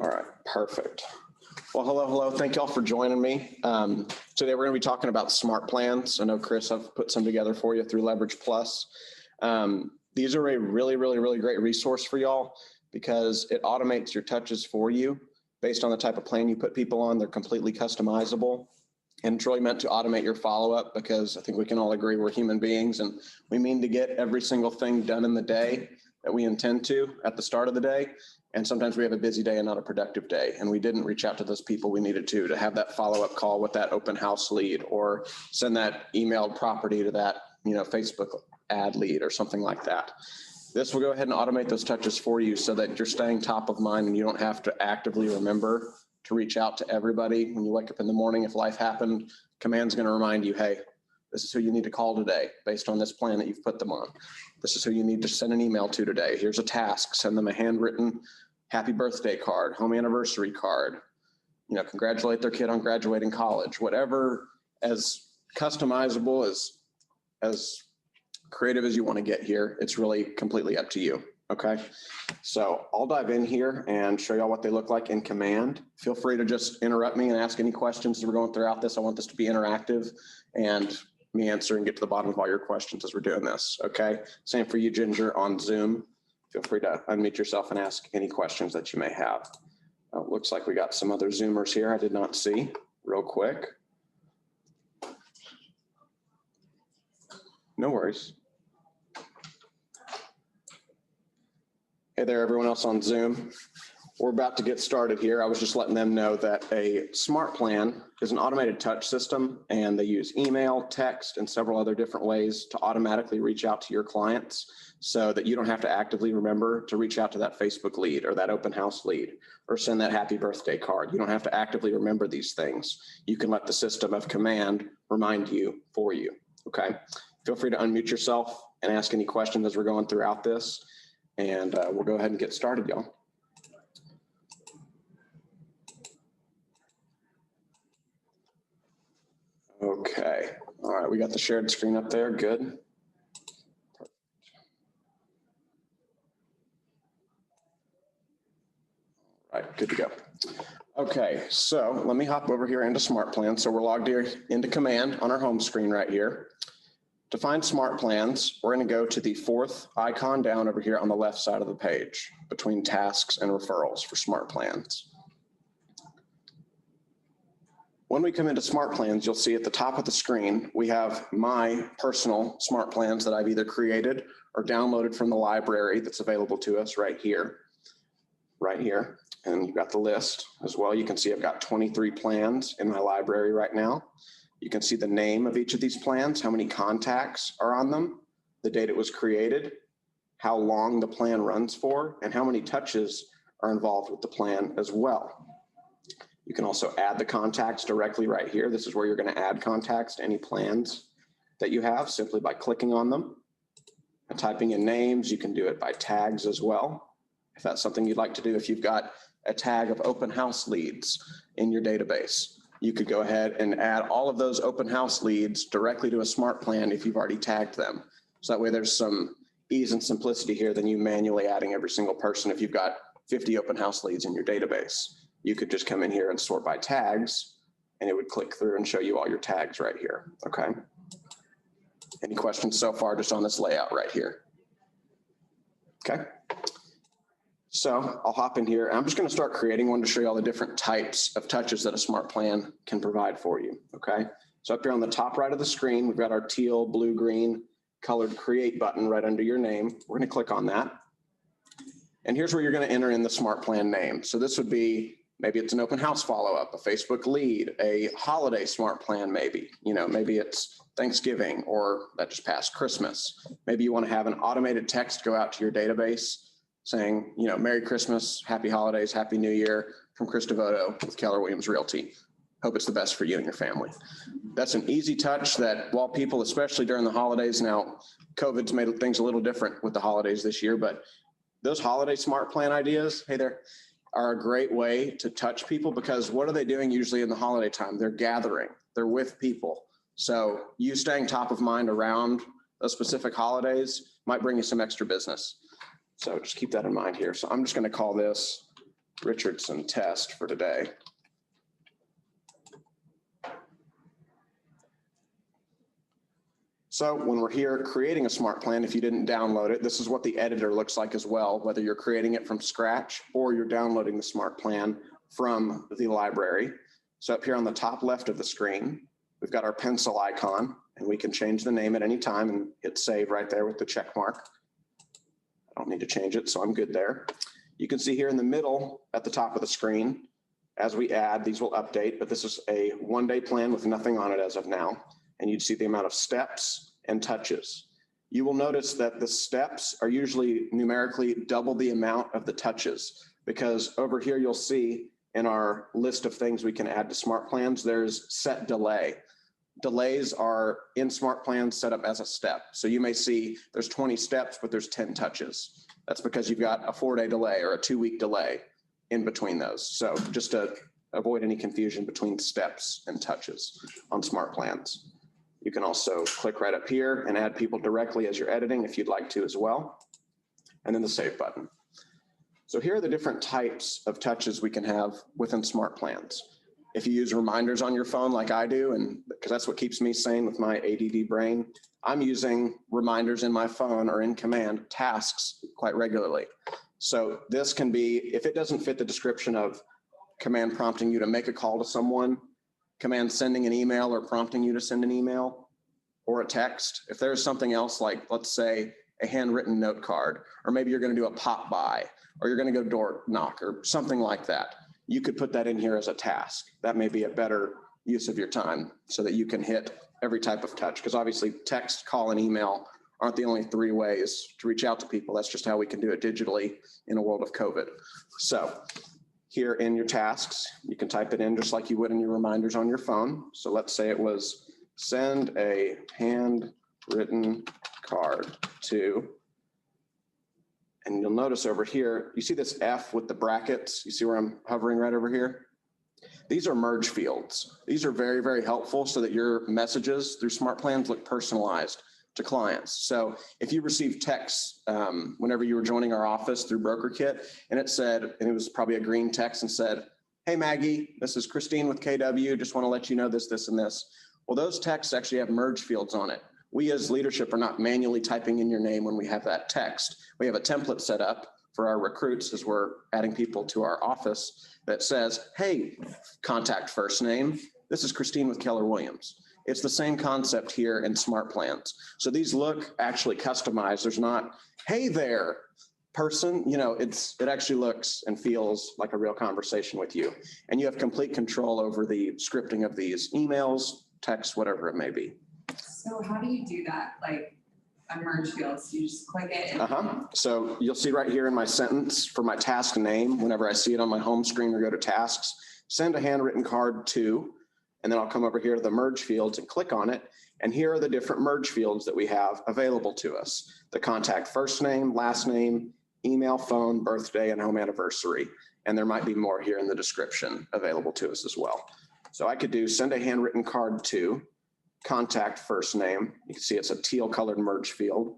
All right, perfect. Well, hello. Thank y'all for joining me. Today we're going to be talking about SmartPlans. I know, Chris, I've put some together for you through Leverage Plus. These are a really great resource for y'all because it automates your touches for you based on the type of plan you put people on. They're completely customizable. And it's really meant to automate your follow-up because I think we can all agree we're human beings and we mean to get every single thing done in the day that we intend to at the start of the day. And sometimes we have a busy day and not a productive day. And we didn't reach out to those people we needed to have that follow-up call with that open house lead or send that emailed property to that, Facebook ad lead or something like that. This will go ahead and automate those touches for you so that you're staying top of mind and you don't have to actively remember to reach out to everybody. When you wake up in the morning, if life happened, Command's going to remind you, hey, this is who you need to call today based on this plan that you've put them on. This is who you need to send an email to today. Here's a task. Send them a handwritten happy birthday card, home anniversary card, congratulate their kid on graduating college, whatever, as customizable, as creative as you want to get here. It's really completely up to you. Okay. So I'll dive in here and show y'all what they look like in Command. Feel free to just interrupt me and ask any questions as we're going throughout this. I want this to be interactive and me answer and get to the bottom of all your questions as we're doing this. Okay. Same for you, Ginger, on Zoom. Feel free to unmute yourself and ask any questions that you may have. Looks like we got some other Zoomers here I did not see. Real quick. No worries. Hey there, everyone else on Zoom. We're about to get started here. I was just letting them know that a SmartPlan is an automated touch system, and they use email, text, and several other different ways to automatically reach out to your clients so that you don't have to actively remember to reach out to that Facebook lead or that open house lead or send that happy birthday card. You don't have to actively remember these things. You can let the system of Command remind you for you, okay? Feel free to unmute yourself and ask any questions as we're going throughout this, and we'll go ahead and get started, y'all. Okay, all right, we got the shared screen up there, good. All right, good to go. Okay, so let me hop over here into SmartPlans. So we're logged here into Command on our home screen right here. To find SmartPlans, we're going to go to the fourth icon down over here on the left side of the page between tasks and referrals for SmartPlans. When we come into SmartPlans, you'll see at the top of the screen, we have my personal SmartPlans that I've either created or downloaded from the library that's available to us right here. And you've got the list as well. You can see I've got 23 plans in my library right now. You can see the name of each of these plans, how many contacts are on them, the date it was created, how long the plan runs for, and how many touches are involved with the plan as well. You can also add the contacts directly right here. This is where you're going to add contacts to any plans that you have simply by clicking on them and typing in names. You can do it by tags as well, if that's something you'd like to do. If you've got a tag of open house leads in your database, you could go ahead and add all of those open house leads directly to a SmartPlan if you've already tagged them. So that way there's some ease and simplicity here than you manually adding every single person. If you've got 50 open house leads in your database, you could just come in here and sort by tags, and it would click through and show you all your tags right here, okay? Any questions so far just on this layout right here? Okay. So I'll hop in here. I'm just going to start creating one to show you all the different types of touches that a SmartPlan can provide for you, okay? So up here on the top right of the screen, we've got our teal, blue, green colored create button right under your name. We're going to click on that. And here's where you're going to enter in the SmartPlan name. So this would be, maybe it's an open house follow-up, a Facebook lead, a holiday SmartPlan maybe. Maybe it's Thanksgiving or that just passed Christmas. Maybe you want to have an automated text go out to your database saying, Merry Christmas, Happy Holidays, Happy New Year from Chris Devoto with Keller Williams Realty. Hope it's the best for you and your family. That's an easy touch that while people, especially during the holidays, now COVID's made things a little different with the holidays this year, but those holiday SmartPlan ideas, hey there, are a great way to touch people because what are they doing usually in the holiday time? They're gathering, they're with people. So you staying top of mind around those specific holidays might bring you some extra business. So just keep that in mind here. So I'm just going to call this Richardson test for today. So when we're here creating a smart plan, if you didn't download it, this is what the editor looks like as well, whether you're creating it from scratch or you're downloading the smart plan from the library. So up here on the top left of the screen, we've got our pencil icon, and we can change the name at any time and hit save right there with the check mark. I don't need to change it, so I'm good there. You can see here in the middle at the top of the screen, as we add, these will update, but this is a one-day plan with nothing on it as of now. And you'd see the amount of steps and touches. You will notice that the steps are usually numerically double the amount of the touches, because over here you'll see in our list of things we can add to smart plans, there's set delay. Delays are in smart plans set up as a step. So you may see there's 20 steps, but there's 10 touches. That's because you've got a 4-day delay or a 2-week delay in between those. So just to avoid any confusion between steps and touches on smart plans. You can also click right up here and add people directly as you're editing if you'd like to as well. And then the save button. So here are the different types of touches we can have within smart plans. If you use reminders on your phone like I do, and because that's what keeps me sane with my ADD brain, I'm using reminders in my phone or in command tasks quite regularly. So this can be, if it doesn't fit the description of command prompting you to make a call to someone, command sending an email or prompting you to send an email or a text. If there's something else like, let's say, a handwritten note card, or maybe you're going to do a pop by, or you're going to go door knock or something like that, you could put that in here as a task. That may be a better use of your time so that you can hit every type of touch, because obviously text, call, and email aren't the only 3 ways to reach out to people. That's just how we can do it digitally in a world of COVID. So here in your tasks, you can type it in just like you would in your reminders on your phone. So let's say it was send a handwritten card to, and you'll notice over here, you see this F with the brackets? You see where I'm hovering right over here? These are merge fields. These are very, very helpful so that your messages through smart plans look personalized to clients. So if you received texts whenever you were joining our office through BrokerKit, and it said, and it was probably a green text and said, hey Maggie, this is Christine with KW, just want to let you know this, this, and this. Well, those texts actually have merge fields on it. We as leadership are not manually typing in your name when we have that text. We have a template set up for our recruits as we're adding people to our office that says, hey, contact first name, this is Christine with Keller Williams. It's the same concept here in smart plans. So these look actually customized. There's not, hey there, person, you know, it actually looks and feels like a real conversation with you. And you have complete control over the scripting of these emails, texts, whatever it may be. So how do you do that? Like on merge fields, you just click it. So you'll see right here in my sentence for my task name, whenever I see it on my home screen or go to tasks, send a handwritten card to, and then I'll come over here to the merge fields and click on it. And here are the different merge fields that we have available to us. The contact first name, last name, email, phone, birthday, and home anniversary. And there might be more here in the description available to us as well. So I could do send a handwritten card to, contact first name. You can see it's a teal colored merge field,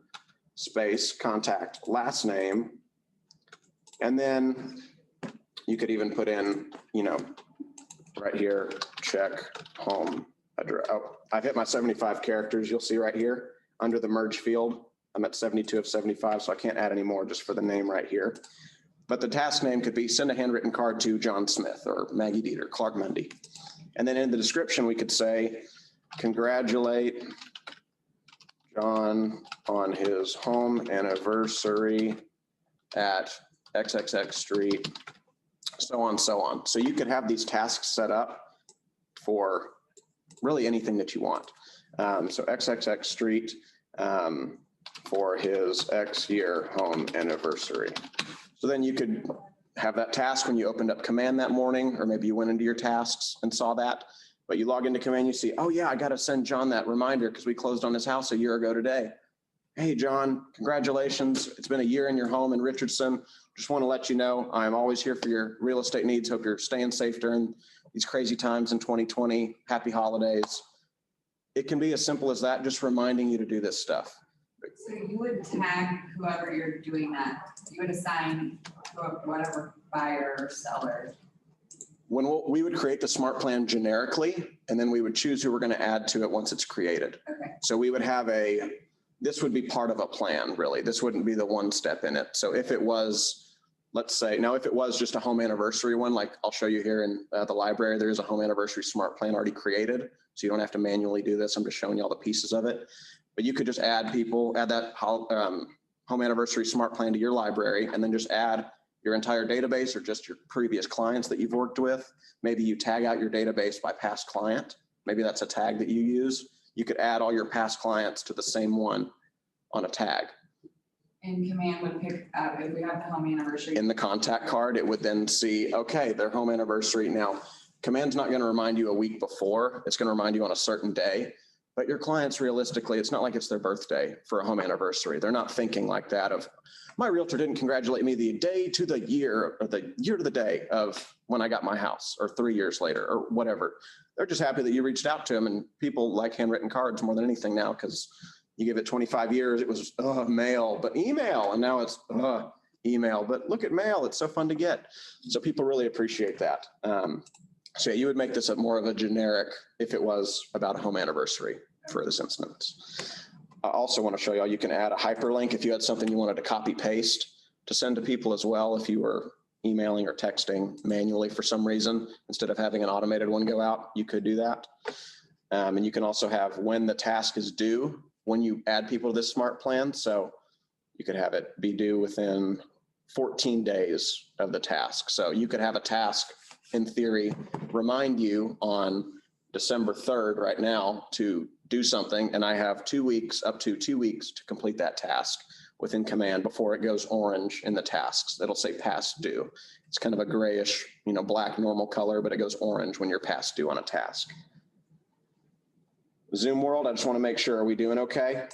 space, contact last name. And then you could even put in, you know, right here, check home address. Oh, I've hit my 75 characters. You'll see right here under the merge field. I'm at 72 of 75, so I can't add any more just for the name right here. But the task name could be send a handwritten card to John Smith or Maggie Dieter, Clark Mundy. And then in the description, we could say, congratulate John on his home anniversary at XXX Street, so on, so on. So you could have these tasks set up for really anything that you want. So XXX Street for his X-year home anniversary. So then you could have that task when you opened up Command that morning, or maybe you went into your tasks and saw that, but you log into Command, you see, oh yeah, I got to send John that reminder because we closed on his house a year ago today. Hey, John, congratulations. It's been a year in your home in Richardson. Just want to let you know, I'm always here for your real estate needs. Hope you're staying safe during these crazy times in 2020. Happy holidays. It can be as simple as that, just reminding you to do this stuff. So you would tag whoever you're doing that. You would assign whatever buyer or seller? We would create the smart plan generically, and then we would choose who we're going to add to it once it's created. Okay. So we would have this would be part of a plan, really. This wouldn't be the one step in it. So if it was, let's say, now if it was just a home anniversary one, like I'll show you here in the library, there is a home anniversary smart plan already created. So you don't have to manually do this. I'm just showing you all the pieces of it. But you could just add that home anniversary smart plan to your library, and then just add your entire database or just your previous clients that you've worked with. Maybe you tag out your database by past client. Maybe that's a tag that you use. You could add all your past clients to the same one on a tag. And Command would pick up, if we have the home anniversary. In the contact card, it would then see, okay, their home anniversary. Now, Command's not going to remind you a week before. It's going to remind you on a certain day. But your clients, realistically, it's not like it's their birthday for a home anniversary. They're not thinking like that of, my realtor didn't congratulate me the day to the year, or the year to the day of when I got my house, or 3 years later, or whatever. They're just happy that you reached out to them. And people like handwritten cards more than anything now, because you give it 25 years, it was mail, but email. And now it's email, but look at mail. It's so fun to get. So people really appreciate that. So yeah, you would make this more of a generic if it was about a home anniversary for this instance. I also want to show y'all, you can add a hyperlink if you had something you wanted to copy paste to send to people as well. If you were emailing or texting manually for some reason, instead of having an automated one go out, you could do that. And you can also have when the task is due when you add people to this smart plan. So you could have it be due within 14 days of the task. So you could have a task, in theory, remind you on December 3rd right now to do something, and I have 2 weeks, up to 2 weeks to complete that task within Command before it goes orange in the tasks. It'll say past due. It's kind of a grayish, black normal color, but it goes orange when you're past due on a task. Zoom world, I just want to make sure, are we doing okay?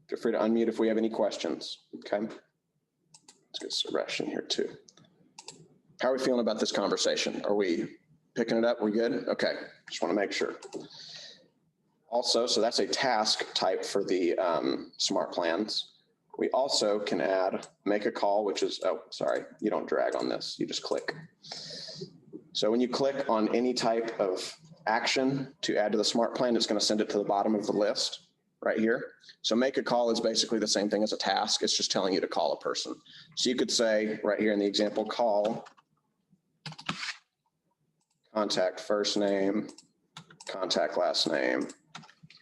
Feel free to unmute if we have any questions, okay? Let's get Suresh in here too. How are we feeling about this conversation? Are we picking it up? We good? Okay, just want to make sure. Also, so that's a task type for the smart plans. We also can add make a call, which is, oh, sorry, you don't drag on this, you just click. So when you click on any type of action to add to the smart plan, it's going to send it to the bottom of the list right here. So make a call is basically the same thing as a task. It's just telling you to call a person. So you could say right here in the example, call, contact first name, contact last name,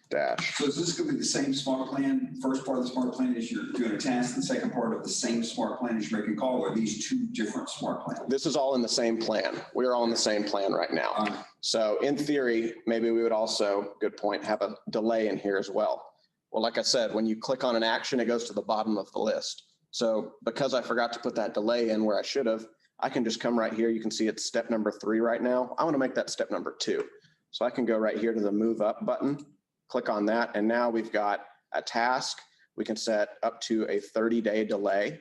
dash. So is this going to be the same smart plan? First part of the smart plan is you're doing a task. The second part of the same smart plan is you're making a call, or are these two different smart plans? This is all in the same plan. We're all in the same plan right now. So in theory, maybe we would also, good point, have a delay in here as well. Well, like I said, when you click on an action, it goes to the bottom of the list. So because I forgot to put that delay in where I should have, I can just come right here. You can see it's step number 3 right now. I want to make that step number 2. So I can go right here to the move up button, click on that. And now we've got a task. We can set up to a 30-day delay.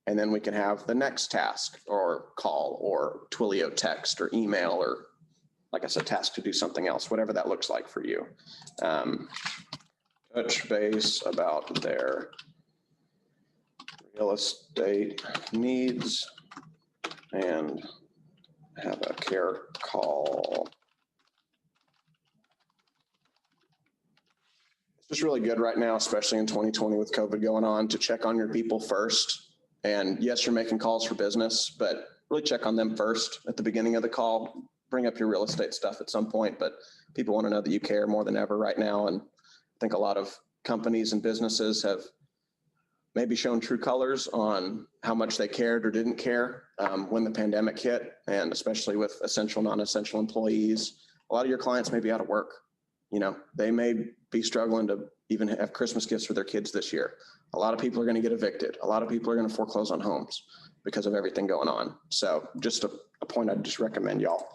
And then we can have the next task or call or Twilio text or email or, like I said, task to do something else, whatever that looks like for you. Touch base about their real estate needs and have a care call. It's just really good right now, especially in 2020 with COVID going on, to check on your people first. And yes, you're making calls for business, but really check on them first at the beginning of the call. Bring up your real estate stuff at some point, but people want to know that you care more than ever right now. And I think a lot of companies and businesses have maybe shown true colors on how much they cared or didn't care when the pandemic hit, and especially with essential, non-essential employees. A lot of your clients may be out of work. They may be struggling to even have Christmas gifts for their kids this year. A lot of people are going to get evicted. A lot of people are going to foreclose on homes because of everything going on. So just a point I'd just recommend y'all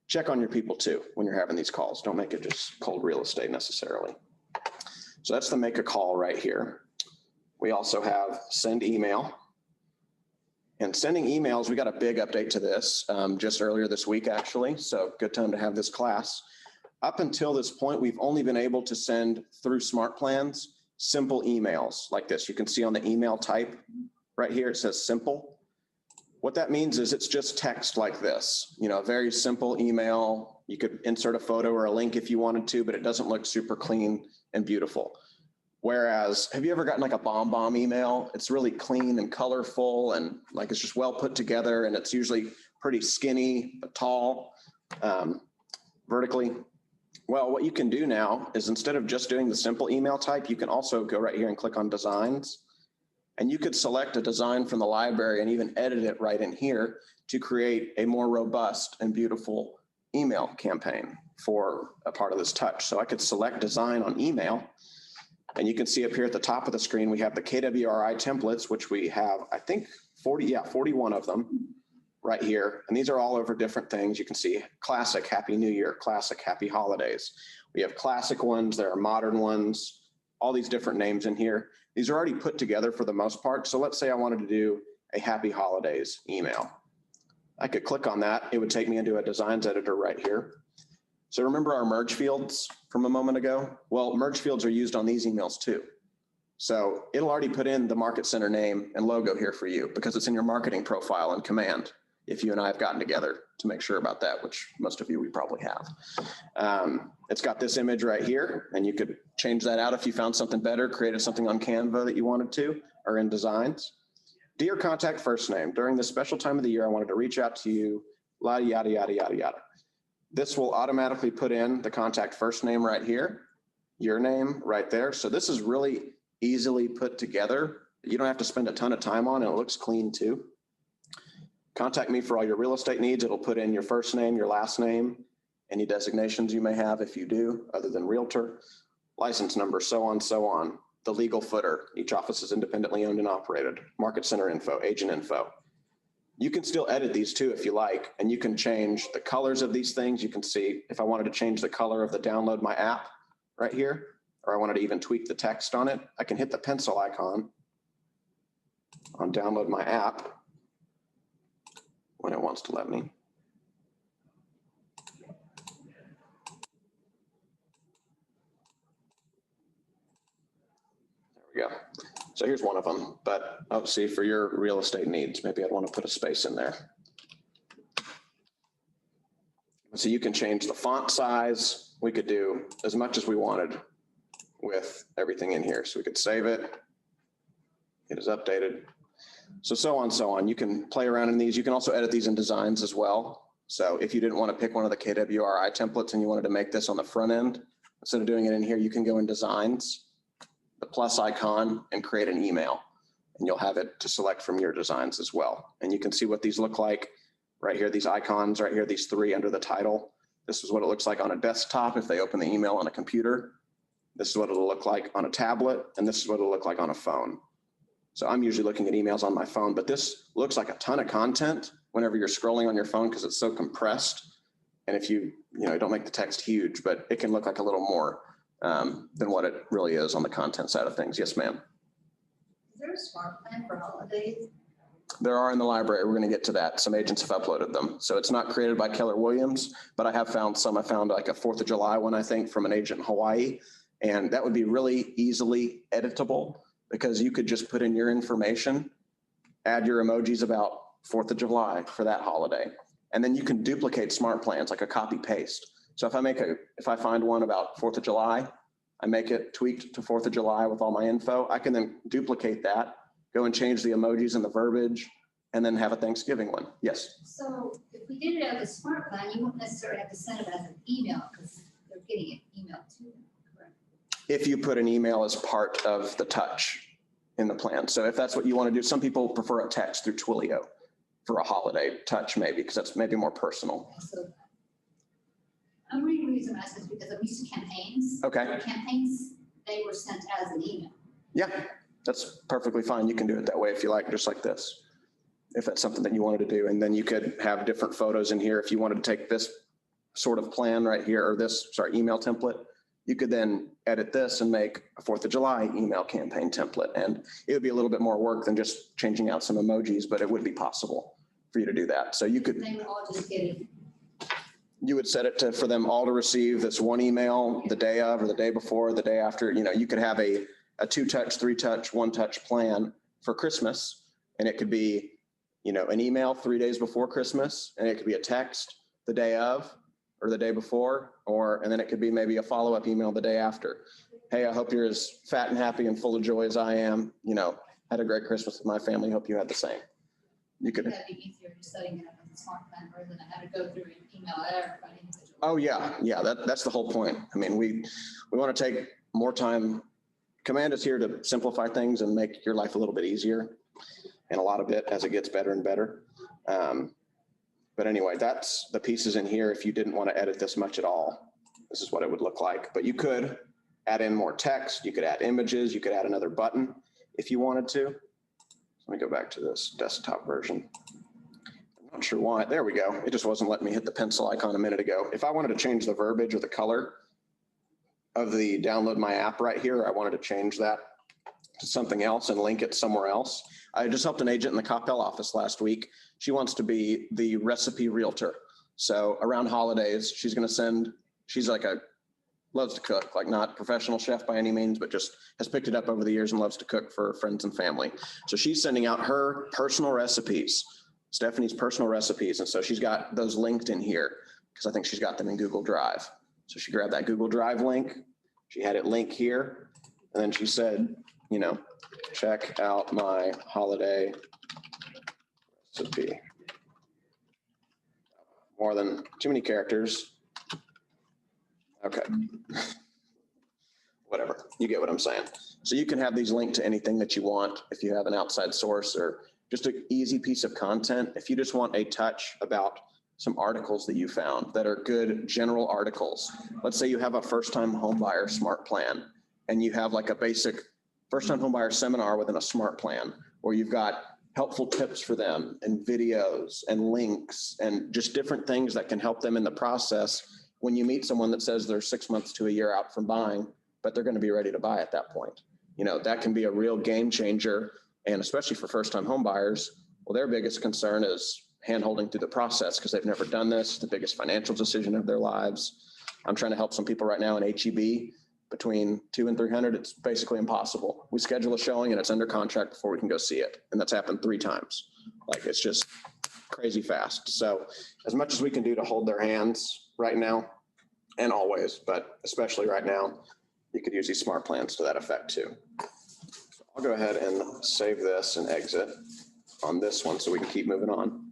check on your people too when you're having these calls. Don't make it just cold real estate necessarily. So that's the make a call right here. We also have send email. And sending emails, we got a big update to this just earlier this week, actually. So good time to have this class. Up until this point, we've only been able to send through smart plans simple emails like this. You can see on the email type right here, it says simple. What that means is it's just text like this, you know, a very simple email. You could insert a photo or a link if you wanted to, but it doesn't look super clean and beautiful. Whereas, have you ever gotten like a bomb email? It's really clean and colorful and like it's just well put together, and it's usually pretty skinny but tall vertically. Well, what you can do now is instead of just doing the simple email type, you can also go right here and click on designs. And you could select a design from the library and even edit it right in here to create a more robust and beautiful email campaign for a part of this touch. So I could select design on email, and you can see up here at the top of the screen, we have the KWRI templates, which we have, I think 41 of them right here. And these are all over different things. You can see classic, Happy New Year, classic, Happy Holidays. We have classic ones, there are modern ones, all these different names in here. These are already put together for the most part. So let's say I wanted to do a Happy Holidays email. I could click on that. It would take me into a designs editor right here. So remember our merge fields from a moment ago? Well, merge fields are used on these emails too. So it'll already put in the Market Center name and logo here for you because it's in your marketing profile and command. If you and I have gotten together to make sure about that, which most of you we probably have. It's got this image right here, and you could change that out if you found something better, created something on Canva that you wanted to, or in designs. Dear contact first name, during this special time of the year, I wanted to reach out to you, yada, yada, yada, yada, yada. This will automatically put in the contact first name right here, your name right there. So this is really easily put together. You don't have to spend a ton of time on it. It looks clean too. Contact me for all your real estate needs. It'll put in your first name, your last name, any designations you may have if you do, other than realtor, license number, so on, so on. The legal footer, each office is independently owned and operated, market center info, agent info. You can still edit these too if you like, and you can change the colors of these things. You can see if I wanted to change the color of the download my app right here, or I wanted to even tweak the text on it, I can hit the pencil icon on download my app when it wants to let me. There we go. So here's one of them, but oh, see, for your real estate needs, maybe I'd want to put a space in there. So you can change the font size. We could do as much as we wanted with everything in here. So we could save it. It is updated. So on, so on. You can play around in these. You can also edit these in designs as well. So if you didn't want to pick one of the KWRI templates and you wanted to make this on the front end, instead of doing it in here, you can go in designs, the plus icon, and create an email. And you'll have it to select from your designs as well. And you can see what these look like right here, these icons right here, these three under the title. This is what it looks like on a desktop if they open the email on a computer. This is what it'll look like on a tablet, and this is what it'll look like on a phone. So I'm usually looking at emails on my phone, but this looks like a ton of content whenever you're scrolling on your phone because it's so compressed. And if you don't make the text huge, but it can look like a little more than what it really is on the content side of things. Yes, ma'am. Is there a smart plan for holidays? There are in the library. We're going to get to that. Some agents have uploaded them. So it's not created by Keller Williams, but I have found some. I found like a 4th of July one, I think, from an agent in Hawaii. And that would be really easily editable because you could just put in your information, add your emojis about 4th of July for that holiday. And then you can duplicate smart plans, like a copy paste. So if I find one about 4th of July, I make it tweaked to 4th of July with all my info. I can then duplicate that, go and change the emojis and the verbiage, and then have a Thanksgiving one. Yes. So if we did it as a smart plan, you wouldn't necessarily have to send it as an email because they're getting an email too, correct? If you put an email as part of the touch in the plan. So if that's what you want to do, some people prefer a text through Twilio for a holiday touch maybe, because that's maybe more personal. So I'm reading the reason I ask this because I'm used to campaigns. Okay. Campaigns, they were sent as an email. Yeah, that's perfectly fine. You can do it that way if you like, just like this, if that's something that you wanted to do. And then you could have different photos in here. If you wanted to take this sort of plan right here, or this, email template, you could then edit this and make a 4th of July email campaign template. And it would be a little bit more work than just changing out some emojis, but it would be possible for you to do that. So you could, They would all just get it. you would set it for them all to receive this one email the day of, or the day before, or the day after. You could have a 2-touch, 3-touch, 1-touch plan for Christmas. And it could be an email 3 days before Christmas, and it could be a text the day of or the day before, and then it could be maybe a follow-up email the day after. Hey, I hope you're as fat and happy and full of joy as I am. Had a great Christmas with my family. Hope you had the same. You could. That'd be easier just setting it up as a smart plan rather than have to go through and email everybody individually. Oh yeah. That's the whole point. I mean, we want to take more time. Command is here to simplify things and make your life a little bit easier, and a lot of it as it gets better and better. But anyway, that's the pieces in here. If you didn't want to edit this much at all, this is what it would look like. But you could add in more text. You could add images. You could add another button if you wanted to. Let me go back to this desktop version. I'm not sure why. There we go. It just wasn't letting me hit the pencil icon a minute ago. If I wanted to change the verbiage or the color of the download my app right here, I wanted to change that to something else and link it somewhere else. I just helped an agent in the Coppell office last week. She wants to be the recipe realtor. So around holidays, she's loves to cook, like not professional chef by any means, but just has picked it up over the years and loves to cook for friends and family. So she's sending out her personal recipes, Stephanie's personal recipes. And so she's got those linked in here because I think she's got them in Google Drive. So she grabbed that Google Drive link. She had it link here. And then she said, check out my holiday recipe. More than too many characters. Okay. Whatever. You get what I'm saying. So you can have these linked to anything that you want if you have an outside source or just an easy piece of content. If you just want a touch about some articles that you found that are good general articles. Let's say you have a first-time homebuyer smart plan and you have like a basic first-time homebuyer seminar within a smart plan where you've got helpful tips for them and videos and links and just different things that can help them in the process. When you meet someone that says they're 6 months to a year out from buying, but they're going to be ready to buy at that point, that can be a real game changer. And especially for first-time home buyers, well, their biggest concern is hand-holding through the process because they've never done this, the biggest financial decision of their lives. I'm trying to help some people right now in HEB between 200 and 300. It's basically impossible. We schedule a showing and it's under contract before we can go see it. And that's happened 3 times. Like, it's just crazy fast. So as much as we can do to hold their hands right now and always, but especially right now, you could use these smart plans to that effect too. So I'll go ahead and save this and exit on this one so we can keep moving on.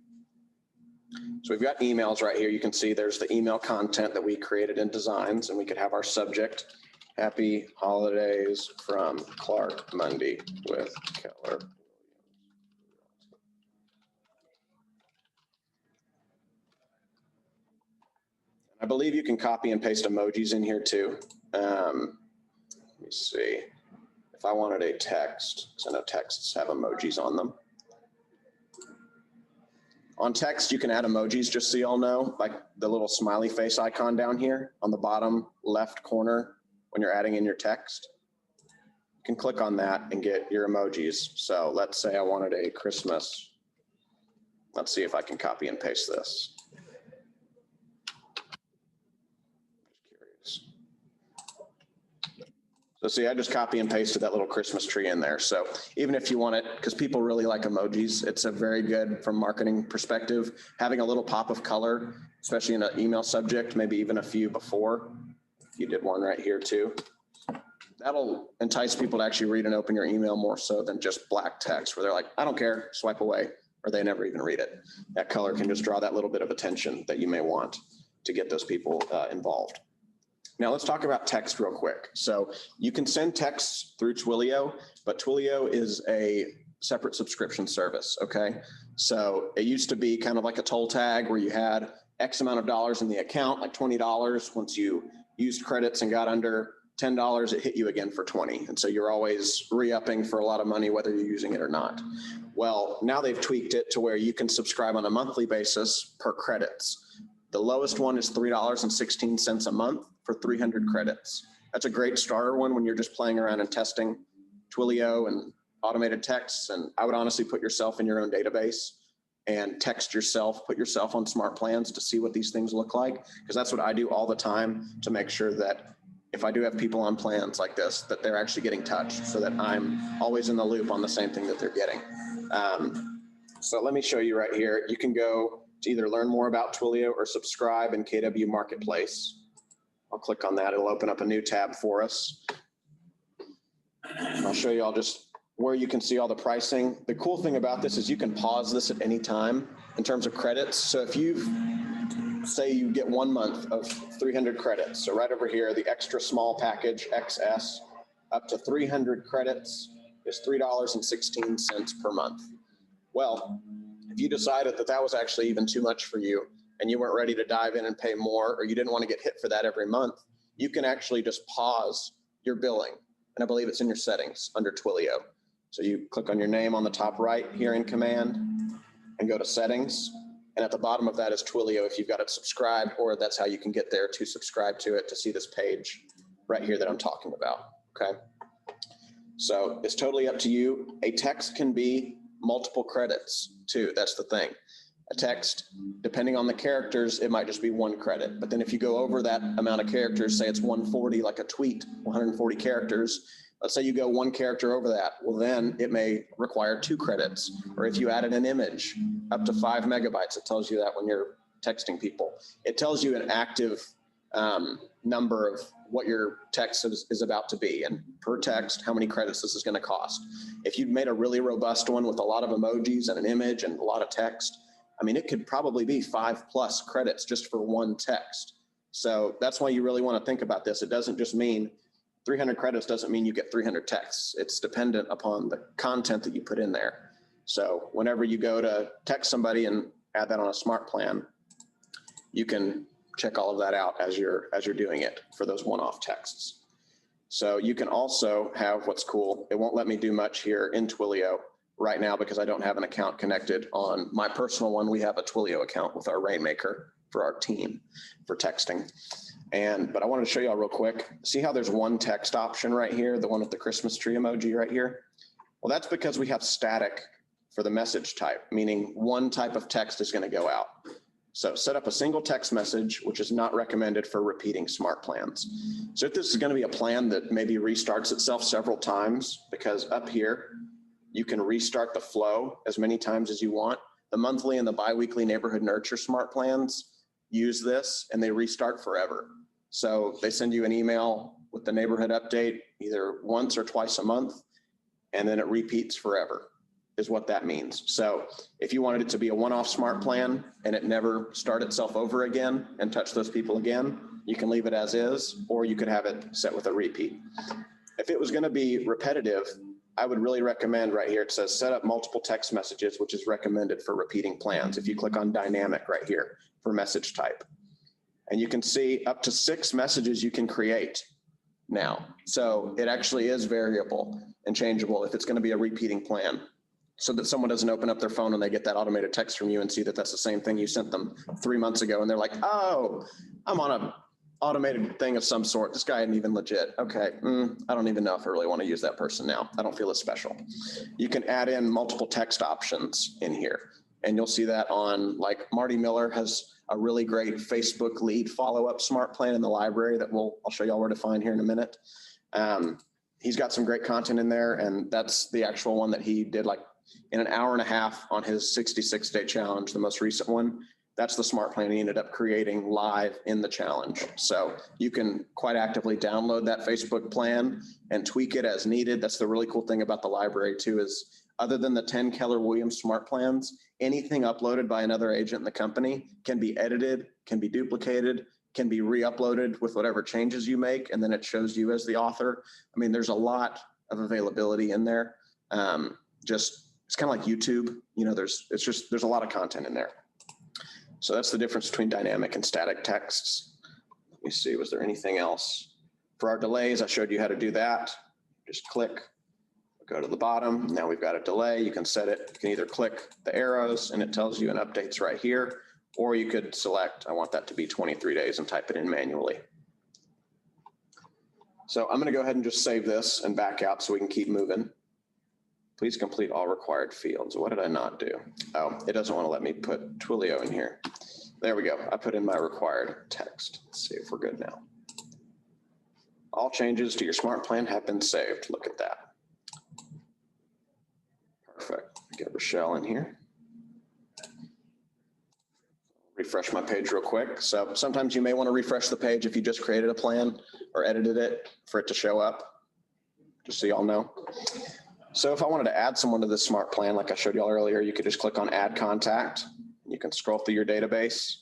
So we've got emails right here. You can see there's the email content that we created in designs, and we could have our subject, Happy Holidays from Clark Mundy with Keller. I believe you can copy and paste emojis in here too. Let me see. If I wanted a text, because I know texts have emojis on them. On text, you can add emojis, just so y'all know, like the little smiley face icon down here on the bottom left corner when you're adding in your text. You can click on that and get your emojis. So let's say I wanted a Christmas. Let's see if I can copy and paste this. Just curious. So see, I just copy and pasted that little Christmas tree in there. So even if you want it, because people really like emojis, it's a very good from marketing perspective, having a little pop of color, especially in an email subject, maybe even a few before. If you did one right here too, that'll entice people to actually read and open your email more so than just black text where they're like, I don't care, swipe away, or they never even read it. That color can just draw that little bit of attention that you may want to get those people involved. Now let's talk about text real quick. So you can send texts through Twilio, but Twilio is a separate subscription service, okay? So it used to be kind of like a toll tag where you had X amount of dollars in the account, like $20. Once you used credits and got under $10, it hit you again for 20. And so you're always re-upping for a lot of money, whether you're using it or not. Well, now they've tweaked it to where you can subscribe on a monthly basis per credits. The lowest one is $3.16 a month for 300 credits. That's a great starter one when you're just playing around and testing Twilio and automated texts. And I would honestly put yourself in your own database and text yourself, put yourself on SmartPlans to see what these things look like. Because that's what I do all the time to make sure that if I do have people on plans like this, that they're actually getting touched so that I'm always in the loop on the same thing that they're getting. So let me show you right here. You can go to either learn more about Twilio or subscribe in KW Marketplace. I'll click on that. It'll open up a new tab for us. I'll show you all just where you can see all the pricing. The cool thing about this is you can pause this at any time in terms of credits. So if you say you get 1 month of 300 credits, so right over here, the extra small package XS, up to 300 credits is $3.16 per month. Well, if you decided that that was actually even too much for you and you weren't ready to dive in and pay more, or you didn't want to get hit for that every month, you can actually just pause your billing. And I believe it's in your settings under Twilio. So you click on your name on the top right here in command and go to settings. And at the bottom of that is Twilio if you've got it subscribed, or that's how you can get there to subscribe to it to see this page right here that I'm talking about. Okay. So it's totally up to you. A text can be multiple credits too. That's the thing. A text, depending on the characters, it might just be 1 credit. But then if you go over that amount of characters, say it's 140, like a tweet, 140 characters, let's say you go 1 character over that, well, then it may require 2 credits. Or if you added an image up to 5 megabytes, it tells you that when you're texting people. It tells you an active number of what your text is about to be, and per text, how many credits this is going to cost. If you've made a really robust one with a lot of emojis and an image and a lot of text, I mean, it could probably be 5+ credits just for 1 text. So that's why you really want to think about this. It doesn't just mean 300 credits doesn't mean you get 300 texts. It's dependent upon the content that you put in there. So whenever you go to text somebody and add that on a smart plan, you can check all of that out as you're doing it for those one-off texts. So you can also have what's cool. It won't let me do much here in Twilio right now because I don't have an account connected on my personal one. We have a Twilio account with our Rainmaker for our team for texting. But I wanted to show y'all real quick. See how there's 1 text option right here, the one with the Christmas tree emoji right here? Well, that's because we have static for the message type, meaning 1 type of text is going to go out. So set up a single text message, which is not recommended for repeating smart plans. So if this is going to be a plan that maybe restarts itself several times, because up here, you can restart the flow as many times as you want. The monthly and the biweekly neighborhood nurture smart plans use this and they restart forever. So they send you an email with the neighborhood update either once or twice a month, and then it repeats forever is what that means. So if you wanted it to be a one-off smart plan and it never start itself over again and touch those people again, you can leave it as is, or you could have it set with a repeat. If it was going to be repetitive, I would really recommend right here, it says set up multiple text messages, which is recommended for repeating plans. If you click on dynamic right here for message type, and you can see up to 6 messages you can create now. So it actually is variable and changeable if it's going to be a repeating plan, so that someone doesn't open up their phone and they get that automated text from you and see that that's the same thing you sent them 3 months ago. And they're like, oh, I'm on a automated thing of some sort. This guy isn't even legit. Okay, I don't even know if I really want to use that person now. I don't feel as special. You can add in multiple text options in here. And you'll see that on, like, Marty Miller has a really great Facebook lead follow-up smart plan in the library that I'll show y'all where to find here in a minute. He's got some great content in there, and that's the actual one that he did like in an hour and a half on his 66-day challenge, the most recent one. That's the smart plan he ended up creating live in the challenge. So you can quite actively download that Facebook plan and tweak it as needed. That's the really cool thing about the library too, is other than the 10 Keller Williams smart plans, anything uploaded by another agent in the company can be edited, can be duplicated, can be re-uploaded with whatever changes you make, and then it shows you as the author. I mean, there's a lot of availability in there. It's kind of like YouTube, you know, there's a lot of content in there. So that's the difference between dynamic and static texts. Let me see, was there anything else? For our delays, I showed you how to do that. Just click, go to the bottom. Now we've got a delay. You can set it. You can either click the arrows and it tells you an update's right here, or you could select, I want that to be 23 days and type it in manually. So I'm going to go ahead and just save this and back out so we can keep moving. Please complete all required fields. What did I not do? Oh, it doesn't want to let me put Twilio in here. There we go. I put in my required text. Let's see if we're good now. All changes to your smart plan have been saved. Look at that. Perfect. Get Rochelle in here. refresh my page real quick. So sometimes you may want to refresh the page if you just created a plan or edited it for it to show up, just so y'all know. So if I wanted to add someone to this smart plan, like I showed y'all earlier, you could just click on add contact. You can scroll through your database.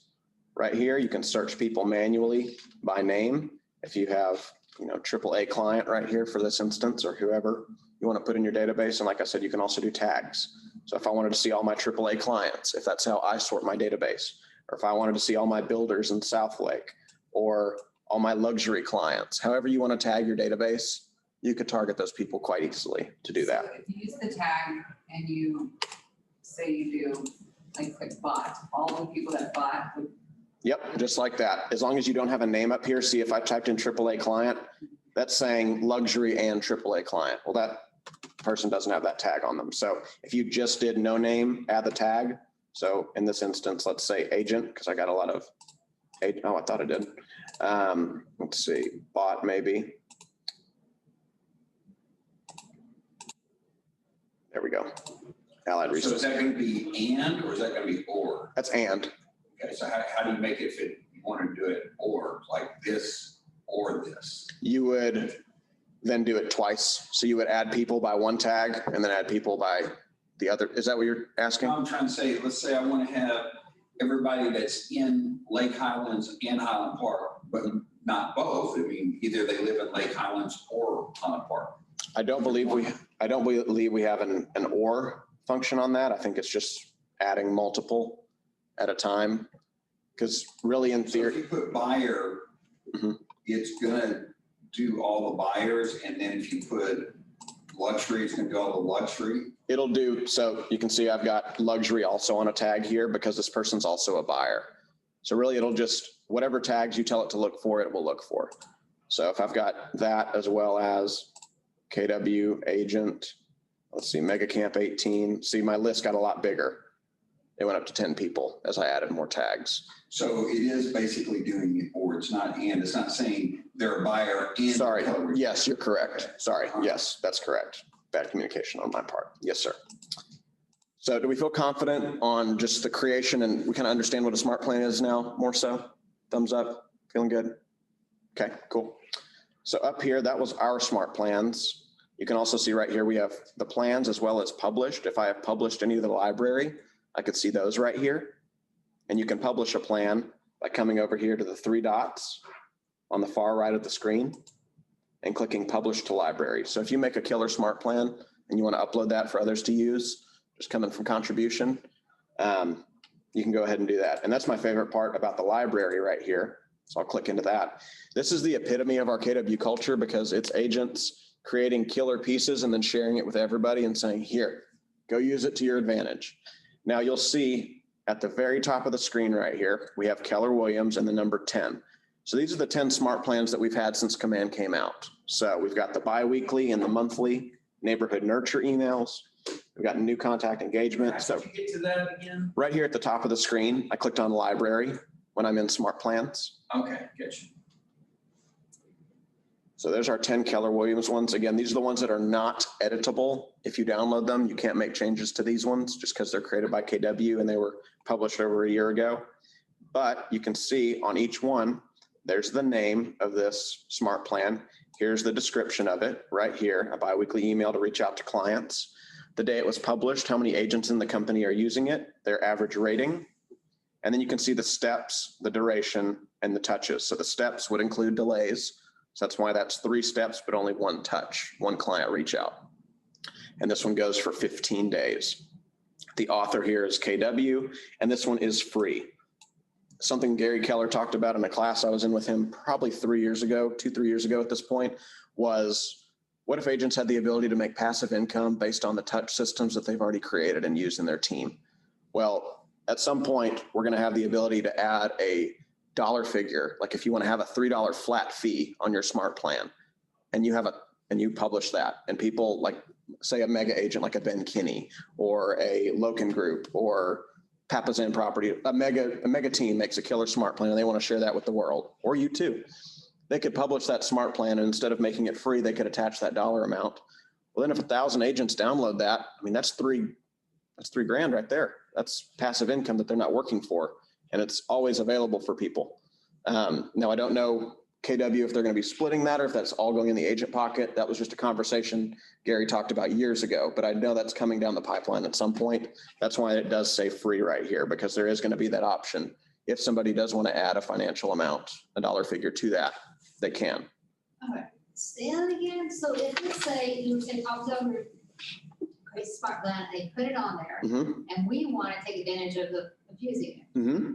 Right here, you can search people manually by name. If you have, AAA client right here for this instance, or whoever you want to put in your database. And like I said, you can also do tags. So if I wanted to see all my AAA clients, if that's how I sort my database, or if I wanted to see all my builders in Southlake, or all my luxury clients, however you want to tag your database, you could target those people quite easily to do that. So if you use the tag and you say you do click bot, all the people that bought would. Yep, just like that. As long as you don't have a name up here, see if I typed in AAA client, that's saying luxury and AAA client. Well, that person doesn't have that tag on them. So if you just did no name, add the tag. So in this instance, let's say agent, because I got a lot of, I thought I did. Let's see, bot maybe. There we go. Allied So is resources. that going to be and, or is that going to be or? That's and. Okay, so how do you make it if you want to do it or, like this or this? You would then do it twice. So you would add people by one tag and then add people by the other. Is that what you're asking? I'm trying to say, let's say I want to have everybody that's in Lake Highlands and Highland Park, but not both. I mean, either they live in Lake Highlands or Highland Park. I don't believe we have an or function on that. I think it's just adding multiple at a time. Because really in So if theory, you put buyer, Mhm. it's gonna do all the buyers, and then if you put luxury, it's gonna do all the luxury. it'll do, so you can see I've got luxury also on a tag here because this person's also a buyer. So really it'll just, whatever tags you tell it to look for, it will look for. So if I've got that as well as KW agent, let's see, Mega Camp 18, see my list got a lot bigger. It went up to 10 people as I added more tags. So it is basically doing it or, it's not and, it's not saying they're a buyer and. Sorry, color. yes, you're correct. Sorry, yes, that's correct. Bad communication on my part. Yes, sir. So do we feel confident on just the creation and we kind of understand what a smart plan is now more so? Thumbs up, feeling good? Okay, cool. So up here, that was our smart plans. You can also see right here, we have the plans as well as published. If I have published any of the library, I could see those right here. And you can publish a plan by coming over here to the three dots on the far right of the screen and clicking publish to library. So if you make a killer smart plan and you want to upload that for others to use, just coming from contribution, you can go ahead and do that. And that's my favorite part about the library right here. So I'll click into that. This is the epitome of our KW culture because it's agents creating killer pieces and then sharing it with everybody and saying, here, go use it to your advantage. Now you'll see at the very top of the screen right here, we have Keller Williams and the number 10. So these are the 10 smart plans that we've had since Command came out. So we've got the biweekly and the monthly neighborhood nurture emails. We've got new contact engagement. How So did you get to that again? right here at the top of the screen, I clicked on library when I'm in smart plans. Okay, gotcha. So there's our 10 Keller Williams ones. Again, these are the ones that are not editable. If you download them, you can't make changes to these ones just because they're created by KW and they were published over a year ago. But you can see on each one, there's the name of this smart plan. Here's the description of it right here, a biweekly email to reach out to clients. The day it was published, how many agents in the company are using it, their average rating. And then you can see the steps, the duration, and the touches. So the steps would include delays. So that's why that's 3 steps, but only 1 touch, 1 client reach out. And this one goes for 15 days. The author here is KW, and this one is free. Something Gary Keller talked about in a class I was in with him probably 3 years ago, 2-3 years ago at this point, was what if agents had the ability to make passive income based on the touch systems that they've already created and used in their team? Well, at some point, we're going to have the ability to add a dollar figure. Like if you want to have a $3 flat fee on your smart plan and you publish that and people like say a mega agent like a Ben Kinney or a Loken Group or Papazan Property, a mega team makes a killer smart plan and they want to share that with the world, or you too. They could publish that smart plan and instead of making it free, they could attach that dollar amount. Well, then if 1,000 agents download that, I mean, that's $3 grand right there. That's passive income that they're not working for. and it's always available for people. Now, I don't know KW if they're going to be splitting that or if that's all going in the agent pocket. That was just a conversation Gary talked about years ago, but I know that's coming down the pipeline at some point. That's why it does say free right here, because there is going to be that option. If somebody does want to add a financial amount, a dollar figure to that, they can. All right, say that again. So if you say, you say, October, create a smart plan, they put it on there, and we want to take advantage of using it.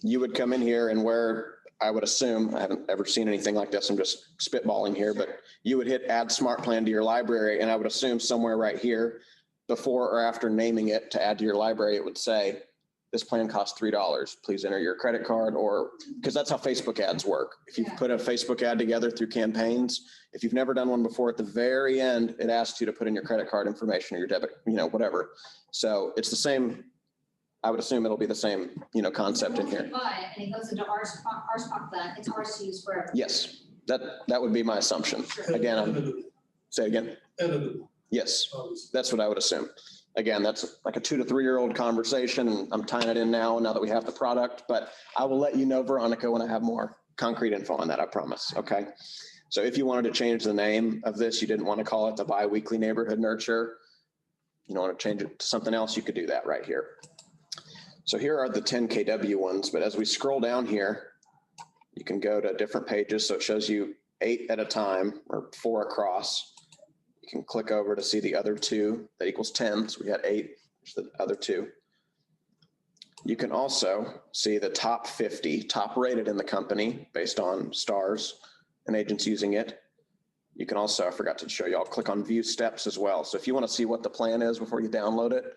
You would come in here and where I would assume, I haven't ever seen anything like this, I'm just spitballing here, but you would hit add smart plan to your library, and I would assume somewhere right here, before or after naming it to add to your library, it would say, this plan costs $3. Please enter your credit card, or because that's how Facebook ads work. If you've put a Facebook ad together through campaigns, if you've never done one before, at the very end, it asks you to put in your credit card information or your debit, whatever. So it's the same. I would assume it'll be the same, concept in here. Buy it and it goes into our smart plan. It's ours to use forever. Yes, that would be my assumption. Again, say again. Yes, that's what I would assume. Again, that's like a 2 to 3 year old conversation, and I'm tying it in now that we have the product, but I will let you know, Veronica, when I have more concrete info on that, I promise. Okay. So if you wanted to change the name of this, you didn't want to call it the Biweekly Neighborhood Nurture, you want to change it to something else, you could do that right here. So here are the 10 KW ones, but as we scroll down here, you can go to different pages. So it shows you 8 at a time or 4 across. You can click over to see the other 2. That equals 10. So we had 8, there's the other 2. You can also see the top 50, top rated in the company based on stars and agents using it. You can also, I forgot to show you, I'll click on view steps as well. So if you want to see what the plan is before you download it,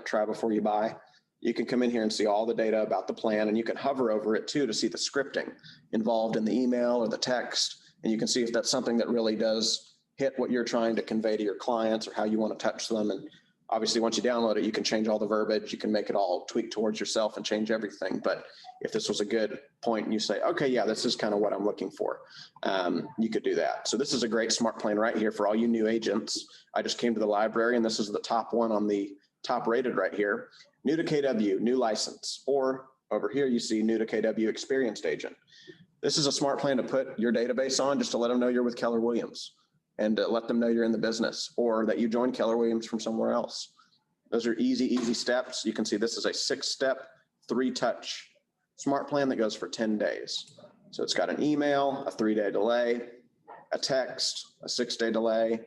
try before you buy, you can come in here and see all the data about the plan, and you can hover over it too to see the scripting involved in the email or the text. And you can see if that's something that really does hit what you're trying to convey to your clients or how you want to touch them. And obviously, once you download it, you can change all the verbiage. You can make it all tweak towards yourself and change everything. But if this was a good point and you say, okay, yeah, this is kind of what I'm looking for, you could do that. So this is a great smart plan right here for all you new agents. I just came to the library, and this is the top one on the top rated right here. New to KW, new license, or over here you see new to KW, experienced agent. This is a smart plan to put your database on just to let them know you're with Keller Williams and to let them know you're in the business or that you joined Keller Williams from somewhere else. Those are easy steps. You can see this is a 6-step, 3-touch smart plan that goes for 10 days. So it's got an email, a 3-day delay, a text, a 6-day delay,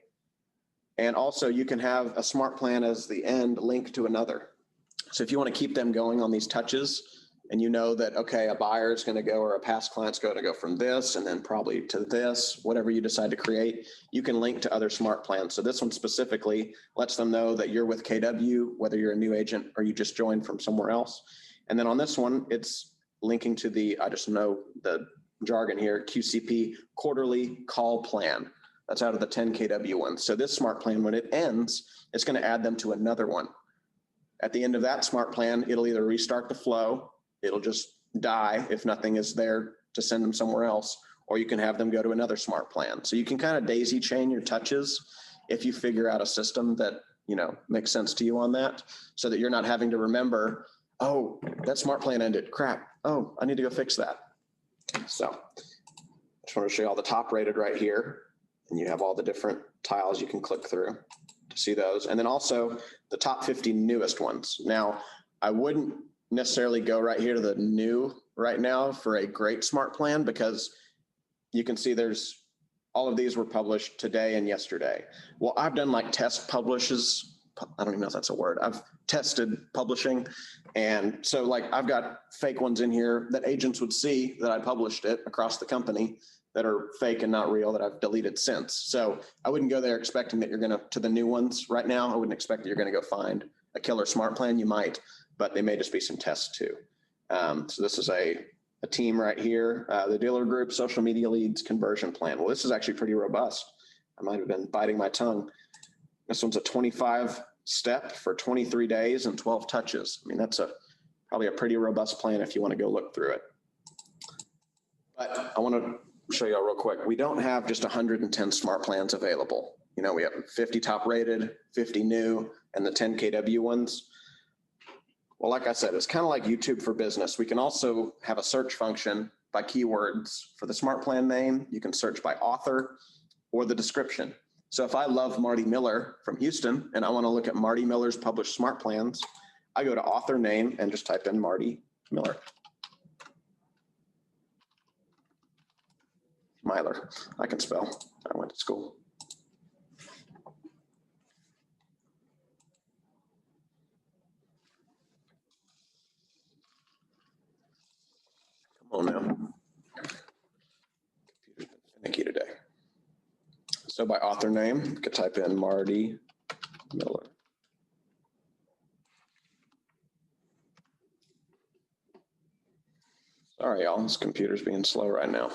and also you can have a smart plan as the end link to another. So if you want to keep them going on these touches and that, okay, a buyer is going to go or a past client's going to go from this and then probably to this, whatever you decide to create, you can link to other smart plans. So this one specifically lets them know that you're with KW, whether you're a new agent or you just joined from somewhere else. And then on this one, it's linking to the, I just know the jargon here, QCP quarterly call plan. That's out of the 10 KW ones. So this smart plan, when it ends, it's going to add them to another one. At the end of that smart plan, it'll either restart the flow, it'll just die if nothing is there to send them somewhere else, or you can have them go to another smart plan. So you can kind of daisy chain your touches if you figure out a system that, makes sense to you on that, so that you're not having to remember, oh, that smart plan ended, crap. Oh, I need to go fix that. So I just want to show you all the top rated right here, and you have all the different tiles you can click through to see those. And then also the top 50 newest ones. Now, I wouldn't necessarily go right here to the new right now for a great smart plan, because you can see there's all of these were published today and yesterday. Well, I've done like test publishes. I don't even know if that's a word. I've tested publishing. And so like I've got fake ones in here that agents would see that I published it across the company that are fake and not real that I've deleted since. So I wouldn't go there expecting that you're going to the new ones right now. I wouldn't expect that you're going to go find a killer smart plan. You might, but they may just be some tests too. So this is a team right here, the dealer group, social media leads, conversion plan. Well, this is actually pretty robust. I might've been biting my tongue. This one's a 25 step for 23 days and 12 touches. I mean, that's probably a pretty robust plan if you want to go look through it. But I want to show you all real quick. We don't have just 110 smart plans available. We have 50 top rated, 50 new, and the 10 KW ones. Well, like I said, it's kind of like YouTube for business. We can also have a search function by keywords. For the smart plan name, you can search by author or the description. So if I love Marty Miller from Houston and I want to look at Marty Miller's published smart plans, I go to author name and just type in Marty Miller. Myler, I can spell. I went to school. Come on now. Computer's been finicky today. So by author name, you could type in Marty Miller. Sorry, y'all, this computer's being slow right now.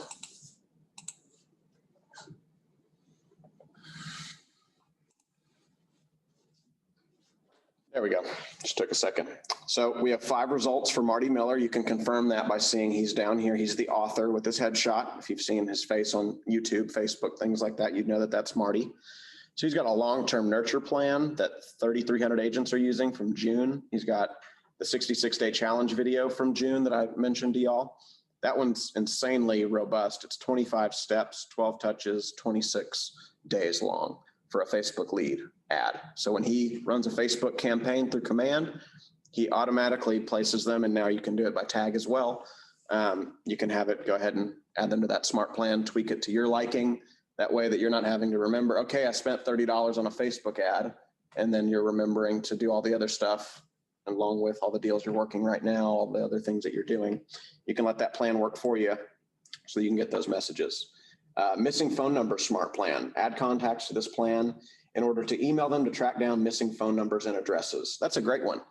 There we go. Just took a second. So we have 5 results for Marty Miller. You can confirm that by seeing he's down here. He's the author with his headshot. If you've seen his face on YouTube, Facebook, things like that, you'd know that that's Marty. So he's got a long-term nurture plan that 3,300 agents are using from June. He's got the 66-day challenge video from June that I mentioned to y'all. That one's insanely robust. It's 25 steps, 12 touches, 26 days long for a Facebook lead ad. So when he runs a Facebook campaign through command, he automatically places them, and now you can do it by tag as well. You can have it go ahead and add them to that smart plan, tweak it to your liking. That way that you're not having to remember, okay, I spent $30 on a Facebook ad, and then you're remembering to do all the other stuff along with all the deals you're working right now, all the other things that you're doing. You can let that plan work for you so you can get those messages. Missing phone number smart plan. Add contacts to this plan in order to email them to track down missing phone numbers and addresses. That's a great one.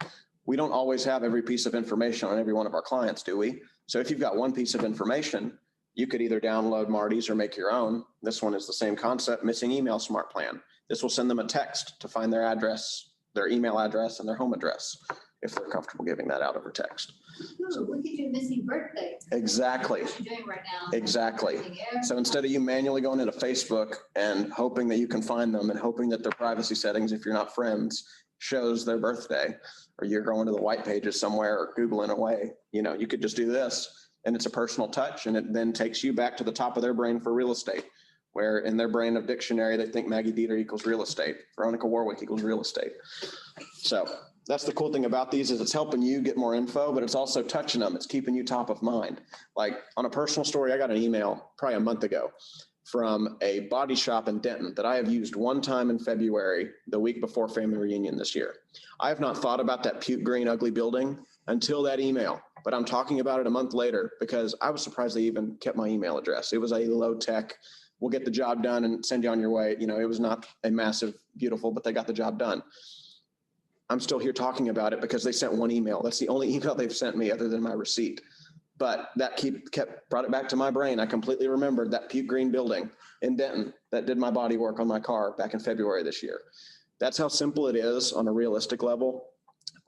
We don't always have every piece of information on every one of our clients, do we? So if you've got one piece of information, you could either download Marty's or make your own. This one is the same concept, missing email smart plan. This will send them a text to find their address, their email address, and their home address, if they're comfortable giving that out over text. Ooh, we could do missing birthday. Exactly. What you're doing right now. Exactly. So instead of you manually going into Facebook and hoping that you can find them and hoping that their privacy settings, if you're not friends, shows their birthday, or you're going to the white pages somewhere or Googling away, you could just do this, and it's a personal touch, and it then takes you back to the top of their brain for real estate, where in their brain of dictionary, they think Maggie Dieter equals real estate. Veronica Warwick equals real estate. So that's the cool thing about these is it's helping you get more info, but it's also touching them. It's keeping you top of mind. Like on a personal story, I got an email probably a month ago from a body shop in Denton that I have used one time in February, the week before family reunion this year. I have not thought about that puke green ugly building until that email, but I'm talking about it a month later because I was surprised they even kept my email address. It was a low tech, we'll get the job done and send you on your way. It was not a massive, beautiful, but they got the job done. I'm still here talking about it because they sent one email. That's the only email they've sent me other than my receipt. But that brought it back to my brain. I completely remembered that puke green building in Denton that did my body work on my car back in February this year. That's how simple it is on a realistic level.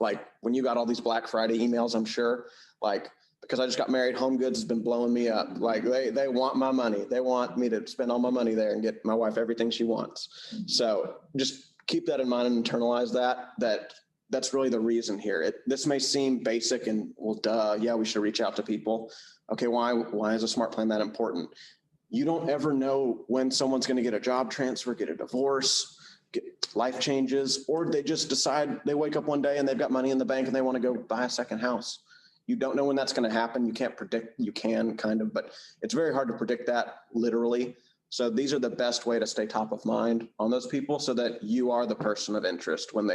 Like when you got all these Black Friday emails, I'm sure, like, because I just got married, Home Goods has been blowing me up. Like they want my money. They want me to spend all my money there and get my wife everything she wants. So just keep that in mind and internalize that's really the reason here. This may seem basic and well, duh, yeah, we should reach out to people. Okay, why is a smart plan that important? You don't ever know when someone's going to get a job transfer, get a divorce, get life changes, or they just decide they wake up one day and they've got money in the bank and they want to go buy a second house. You don't know when that's going to happen. You can't predict, you can kind of, but it's very hard to predict that literally. So these are the best way to stay top of mind on those people so that you are the person of interest when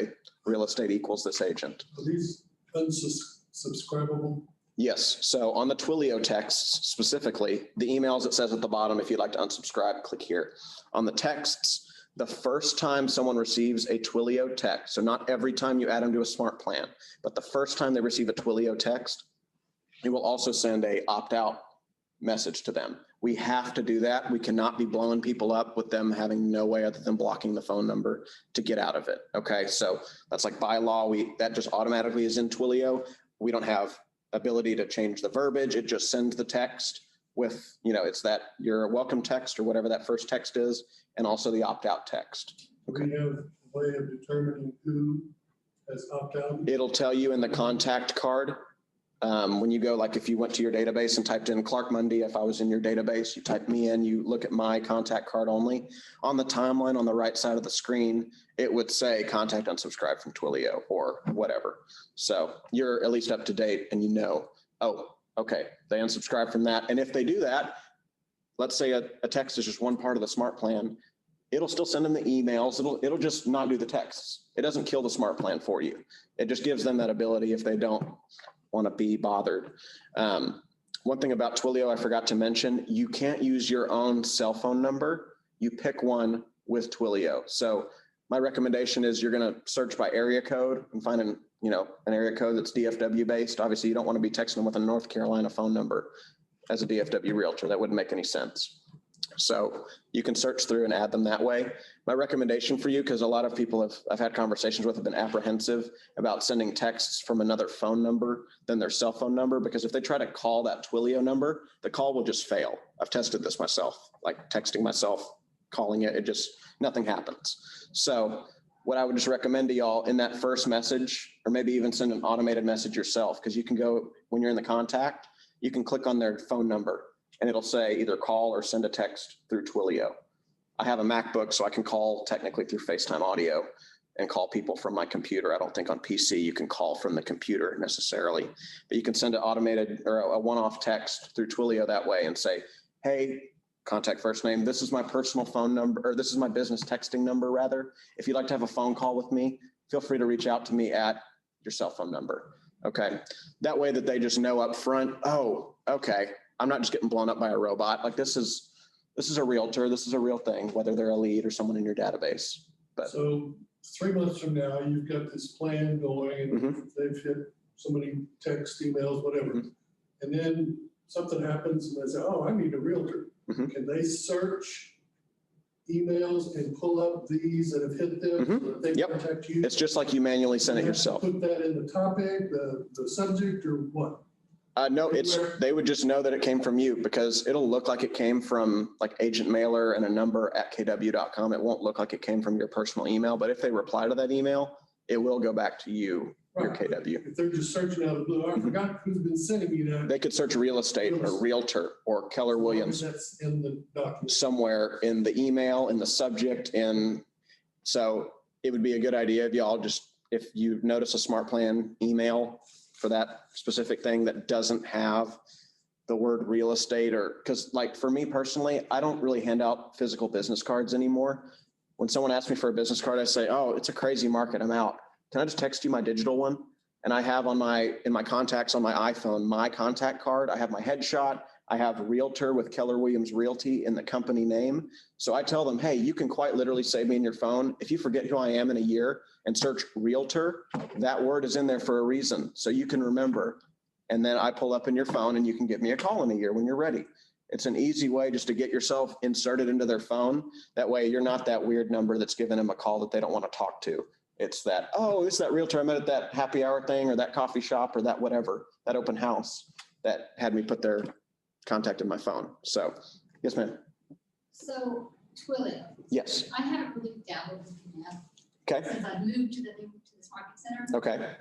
real estate equals this agent. Are these unsubscribable? Yes. So on the Twilio texts specifically, the emails it says at the bottom, if you'd like to unsubscribe, click here. On the texts, the first time someone receives a Twilio text, so not every time you add them to a smart plan, but the first time they receive a Twilio text, it will also send a opt-out message to them. We have to do that. We cannot be blowing people up with them having no way other than blocking the phone number to get out of it. Okay, so that's like by law, that just automatically is in Twilio. We don't have ability to change the verbiage. It just sends the text with, it's that your welcome text or whatever that first text is, and also the opt-out text. Okay. We have a way of determining who as opt-out? It'll tell you in the contact card. When you go, like if you went to your database and typed in Clark Mundy, if I was in your database, you type me in, you look at my contact card only. On the timeline on the right side of the screen, it would say contact unsubscribe from Twilio or whatever. So you're at least up to date and you know, oh, okay, they unsubscribe from that. And if they do that, let's say a text is just one part of the smart plan, it'll still send them the emails. It'll just not do the texts. It doesn't kill the smart plan for you. It just gives them that ability if they don't want to be bothered. One thing about Twilio I forgot to mention, you can't use your own cell phone number. You pick one with Twilio. So my recommendation is you're going to search by area code and find an area code that's DFW based. Obviously, you don't want to be texting them with a North Carolina phone number as a DFW realtor. That wouldn't make any sense. So you can search through and add them that way. My recommendation for you, because a lot of people I've had conversations with have been apprehensive about sending texts from another phone number than their cell phone number, because if they try to call that Twilio number, the call will just fail. I've tested this myself, like texting myself, calling it, nothing happens. So what I would just recommend to y'all in that first message, or maybe even send an automated message yourself, because you can go, when you're in the contact, you can click on their phone number and it'll say either call or send a text through Twilio. I have a MacBook, so I can call technically through FaceTime audio and call people from my computer. I don't think on PC you can call from the computer necessarily, but you can send an automated or a one-off text through Twilio that way and say, hey, contact first name, this is my personal phone number, or this is my business texting number rather. If you'd like to have a phone call with me, feel free to reach out to me at your cell phone number. Okay. That way that they just know up front, oh, okay, I'm not just getting blown up by a robot. Like this is a realtor. This is a real thing, whether they're a lead or someone in your database. But So 3 months from now, you've got this plan going and they've hit so many texts, emails, whatever. And then something happens and they say, oh, I need a realtor. Can they search emails and pull up these that have hit them so that they contact you? it's just like you manually send it You have to yourself. Put that in the topic, the subject, or what? No, they would just know that it came from you, because it'll look like it came from like agent mailer and a number at kw.com. It won't look like it came from your personal email, but if they reply to that email, it will go back to you, your KW. If they're just searching out of the blue, I forgot who's been sending me that. They could search real estate or realtor or Keller Williams That's in the document. somewhere in the email, in the subject. So it would be a good idea if y'all just, if you notice a smart plan email for that specific thing that doesn't have the word real estate, or because like for me personally, I don't really hand out physical business cards anymore. When someone asks me for a business card, I say, oh, it's a crazy market, I'm out. Can I just text you my digital one? And I have in my contacts on my iPhone, my contact card, I have my headshot, I have realtor with Keller Williams Realty in the company name. So I tell them, hey, you can quite literally save me in your phone. If you forget who I am in a year and search realtor, that word is in there for a reason. So you can remember. And then I pull up in your phone and you can give me a call in a year when you're ready. It's an easy way just to get yourself inserted into their phone. That way you're not that weird number that's giving them a call that they don't want to talk to. It's that, oh, it's that realtor I met at that happy hour thing or that coffee shop or that whatever, that open house that had me put their contact in my phone. So, yes, ma'am. So Twilio, Yes. I haven't really downloaded the app Okay. since I moved to this market center. Okay.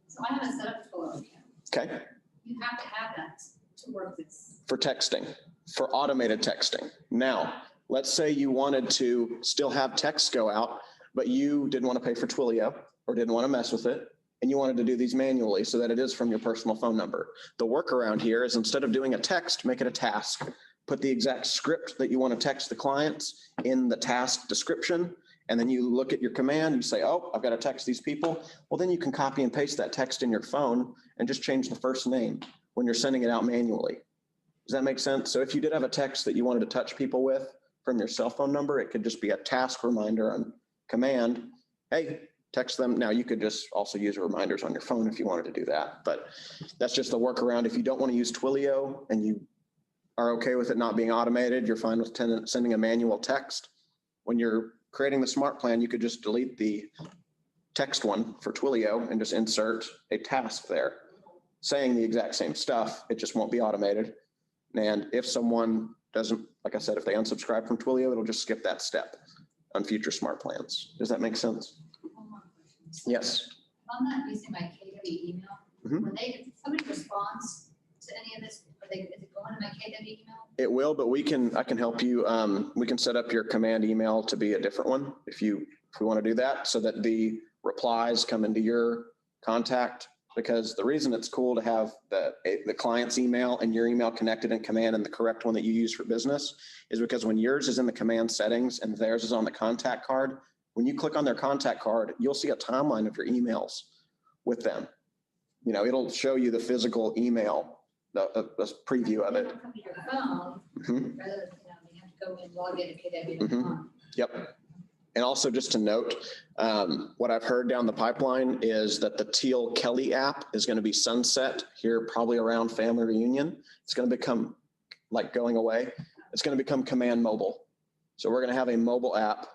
So I haven't set up a Twilio account. Okay. You have to have that to work this. For texting, for automated texting. Now, let's say you wanted to still have texts go out, but you didn't want to pay for Twilio or didn't want to mess with it, and you wanted to do these manually so that it is from your personal phone number. The workaround here is instead of doing a text, make it a task. Put the exact script that you want to text the clients in the task description, and then you look at your command, you say, oh, I've got to text these people. Well, then you can copy and paste that text in your phone and just change the first name when you're sending it out manually. Does that make sense? So if you did have a text that you wanted to touch people with from your cell phone number, it could just be a task reminder on command. Hey, text them. Now you could just also use reminders on your phone if you wanted to do that, but that's just the workaround. If you don't want to use Twilio and you are okay with it not being automated, you're fine with sending a manual text. When you're creating the smart plan, you could just delete the text one for Twilio and just insert a task there saying the exact same stuff. It just won't be automated. And if someone doesn't, like I said, if they unsubscribe from Twilio, it'll just skip that step on future smart plans. Does that make sense? One more question. Yes. On that, using my KW email, Mhm. when if somebody responds to any of this, is it going to my KW email? It will, but I can help you. We can set up your command email to be a different one if we want to do that, so that the replies come into your contact. Because the reason it's cool to have the client's email and your email connected in command and the correct one that you use for business is because when yours is in the command settings and theirs is on the contact card, when you click on their contact card, you'll see a timeline of your emails with them. It'll show you the physical email, a preview of it. It'll come to your phone, Mhm. rather than, you have to go and log in to KW.com. Yep. And also just to note, what I've heard down the pipeline is that the Teal Kelly app is going to be sunset here probably around family reunion. It's going to become going away. It's going to become command mobile. So we're going to have a mobile app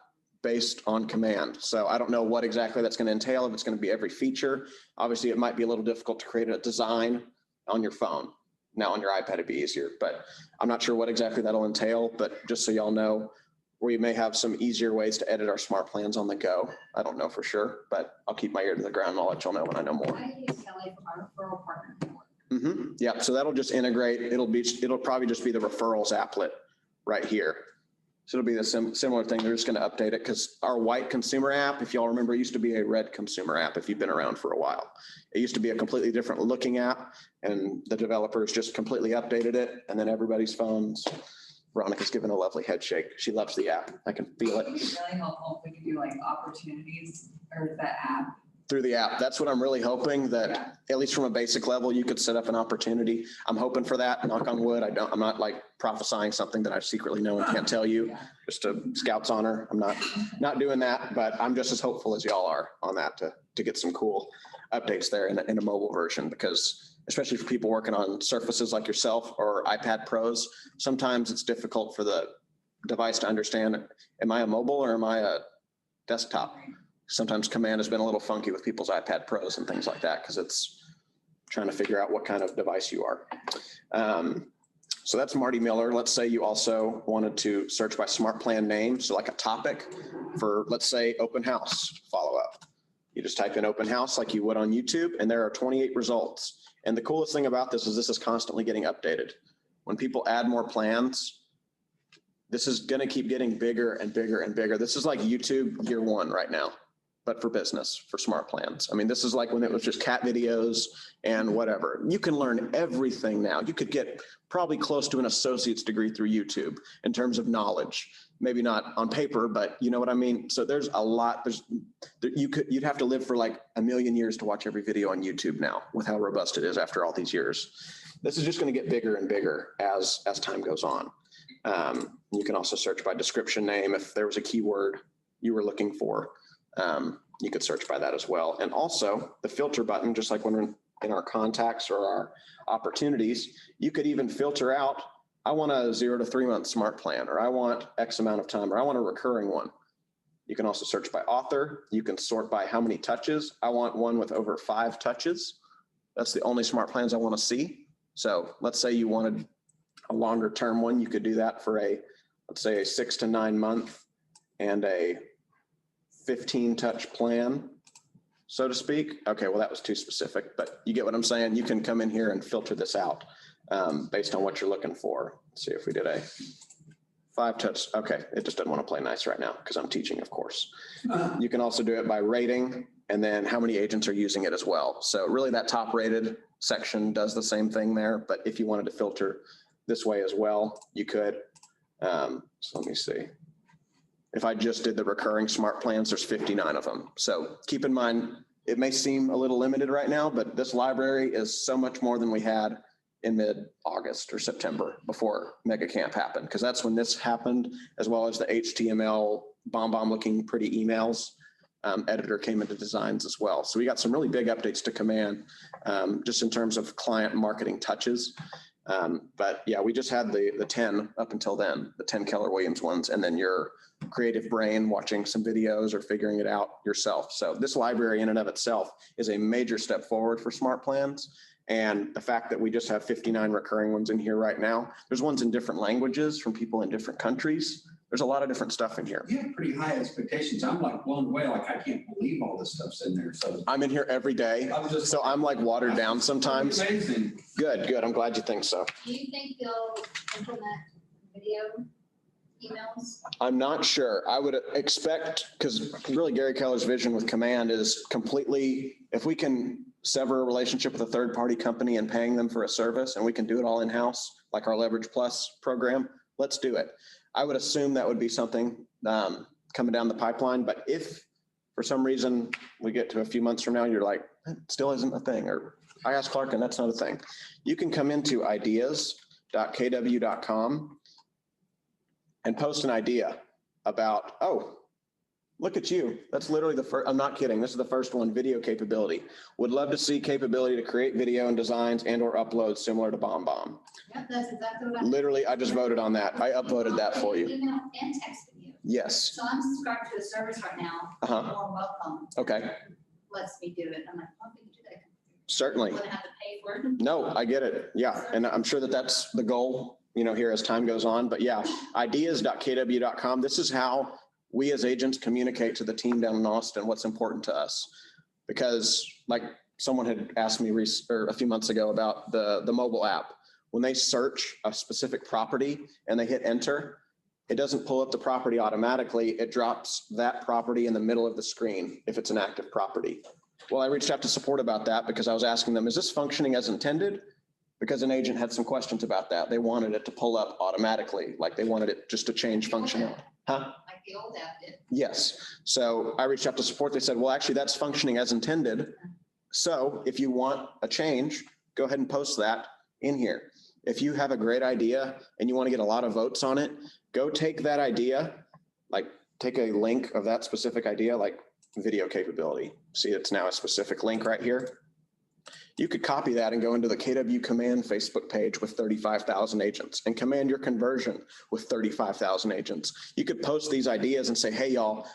based on command. So I don't know what exactly that's going to entail, if it's going to be every feature. Obviously, it might be a little difficult to create a design on your phone. Now on your iPad, it'd be easier, but I'm not sure what exactly that'll entail. But just so y'all know, we may have some easier ways to edit our smart plans on the go. I don't know for sure, but I'll keep my ear to the ground and I'll let y'all know when I know more. I use Kelly for our referral partner network. Yep. So that'll just integrate. It'll probably just be the referrals applet right here. So it'll be the similar thing. They're just going to update it because our white consumer app, if y'all remember, used to be a red consumer app if you've been around for a while. It used to be a completely different looking app, and the developers just completely updated it. And then everybody's phones. Veronica's giving a lovely head shake. She loves the app. I can feel it. It would be really helpful if we could do opportunities or the app. Through the app. That's what I'm really hoping that, at least from a basic level, you could set up an opportunity. I'm hoping for that. Knock on wood. I'm not prophesying something that I secretly know and can't tell you. Just a scout's honor. I'm not doing that, but I'm just as hopeful as y'all are on that to get some cool updates there in a mobile version, because especially for people working on surfaces like yourself or iPad Pros, sometimes it's difficult for the device to understand, am I a mobile or am I a desktop? Sometimes command has been a little funky with people's iPad Pros and things like that because it's trying to figure out what kind of device you are. So that's Marty Miller. Let's say you also wanted to search by smart plan name. So like a topic for, let's say, open house follow-up. You just type in open house like you would on YouTube, and there are 28 results. And the coolest thing about this is constantly getting updated. When people add more plans, this is going to keep getting bigger and bigger and bigger. This is like YouTube year one right now, but for business, for smart plans. I mean, this is like when it was just cat videos and whatever. You can learn everything now. You could get probably close to an associate's degree through YouTube in terms of knowledge. Maybe not on paper, but you know what I mean? So there's a lot. You'd have to live for like a million years to watch every video on YouTube now with how robust it is after all these years. This is just going to get bigger and bigger as time goes on. You can also search by description name. If there was a keyword you were looking for, you could search by that as well. And also the filter button, just like when we're in our contacts or our opportunities, you could even filter out, I want a 0 to 3 month smart plan, or I want X amount of time, or I want a recurring one. You can also search by author. You can sort by how many touches. I want one with over 5 touches. That's the only smart plans I want to see. So let's say you wanted a longer term one. You could do that for let's say a 6 to 9 month and a 15 touch plan, so to speak. Okay, well, that was too specific, but you get what I'm saying. You can come in here and filter this out based on what you're looking for. Let's see if we did a 5 touch. Okay, it just doesn't want to play nice right now because I'm teaching, of course. You can also do it by rating and then how many agents are using it as well. So really that top rated section does the same thing there, but if you wanted to filter this way as well, you could. So let me see. If I just did the recurring smart plans, there's 59 of them. So keep in mind, it may seem a little limited right now, but this library is so much more than we had in mid-August or September before Mega Camp happened, because that's when this happened, as well as the HTML bomb looking pretty emails. Editor came into designs as well. So we got some really big updates to Command just in terms of client marketing touches. But yeah, we just had the 10 up until then, the 10 Keller Williams ones, and then your creative brain watching some videos or figuring it out yourself. So this library in and of itself is a major step forward for smart plans. And the fact that we just have 59 recurring ones in here right now, there's ones in different languages from people in different countries. There's a lot of different stuff in here. You have pretty high expectations. I'm like blown away. Like, I can't believe all this stuff's in there. So I'm in here every day, so I'm like watered down sometimes. Amazing. Good. I'm glad you think so. Do you think they'll implement video emails? I'm not sure. I would expect, because really Gary Keller's vision with Command is completely, if we can sever a relationship with a third-party company and paying them for a service, and we can do it all in-house, like our Leverage Plus program, let's do it. I would assume that would be something coming down the pipeline, but if for some reason we get to a few months from now, you're like, it still isn't a thing, or I asked Clark and that's not a thing. You can come into ideas.kw.com and post an idea about, oh, look at you. That's literally the first, I'm not kidding. This is the first one, video capability. Would love to see capability to create video and designs and or upload similar to BombBomb. Yep, that's exactly what I. Literally, I just voted on that. I upvoted that for you. Email and text video. Yes. So I'm subscribed to a service right now. Uh-huh. More welcome. Okay. Lets me do it. I'm like, oh, we can do that. Certainly. I'm gonna have to pay for it. No, I get it. Yeah. And I'm sure that that's the goal, here as time goes on. But yeah, ideas.kw.com. This is how we as agents communicate to the team down in Austin what's important to us. Because like someone had asked me a few months ago about the mobile app. When they search a specific property and they hit enter, it doesn't pull up the property automatically. It drops that property in the middle of the screen if it's an active property. Well, I reached out to support about that because I was asking them, is this functioning as intended? Because an agent had some questions about that. They wanted it to pull up automatically, like they wanted it just to change functionality. Huh? Like the old app did. Yes. So I reached out to support. They said, well, actually that's functioning as intended. So if you want a change, go ahead and post that in here. If you have a great idea and you want to get a lot of votes on it, go take that idea, like take a link of that specific idea, like video capability. See, it's now a specific link right here. You could copy that and go into the KW Command Facebook page with 35,000 agents and command your conversion with 35,000 agents. You could post these ideas and say, hey, y'all,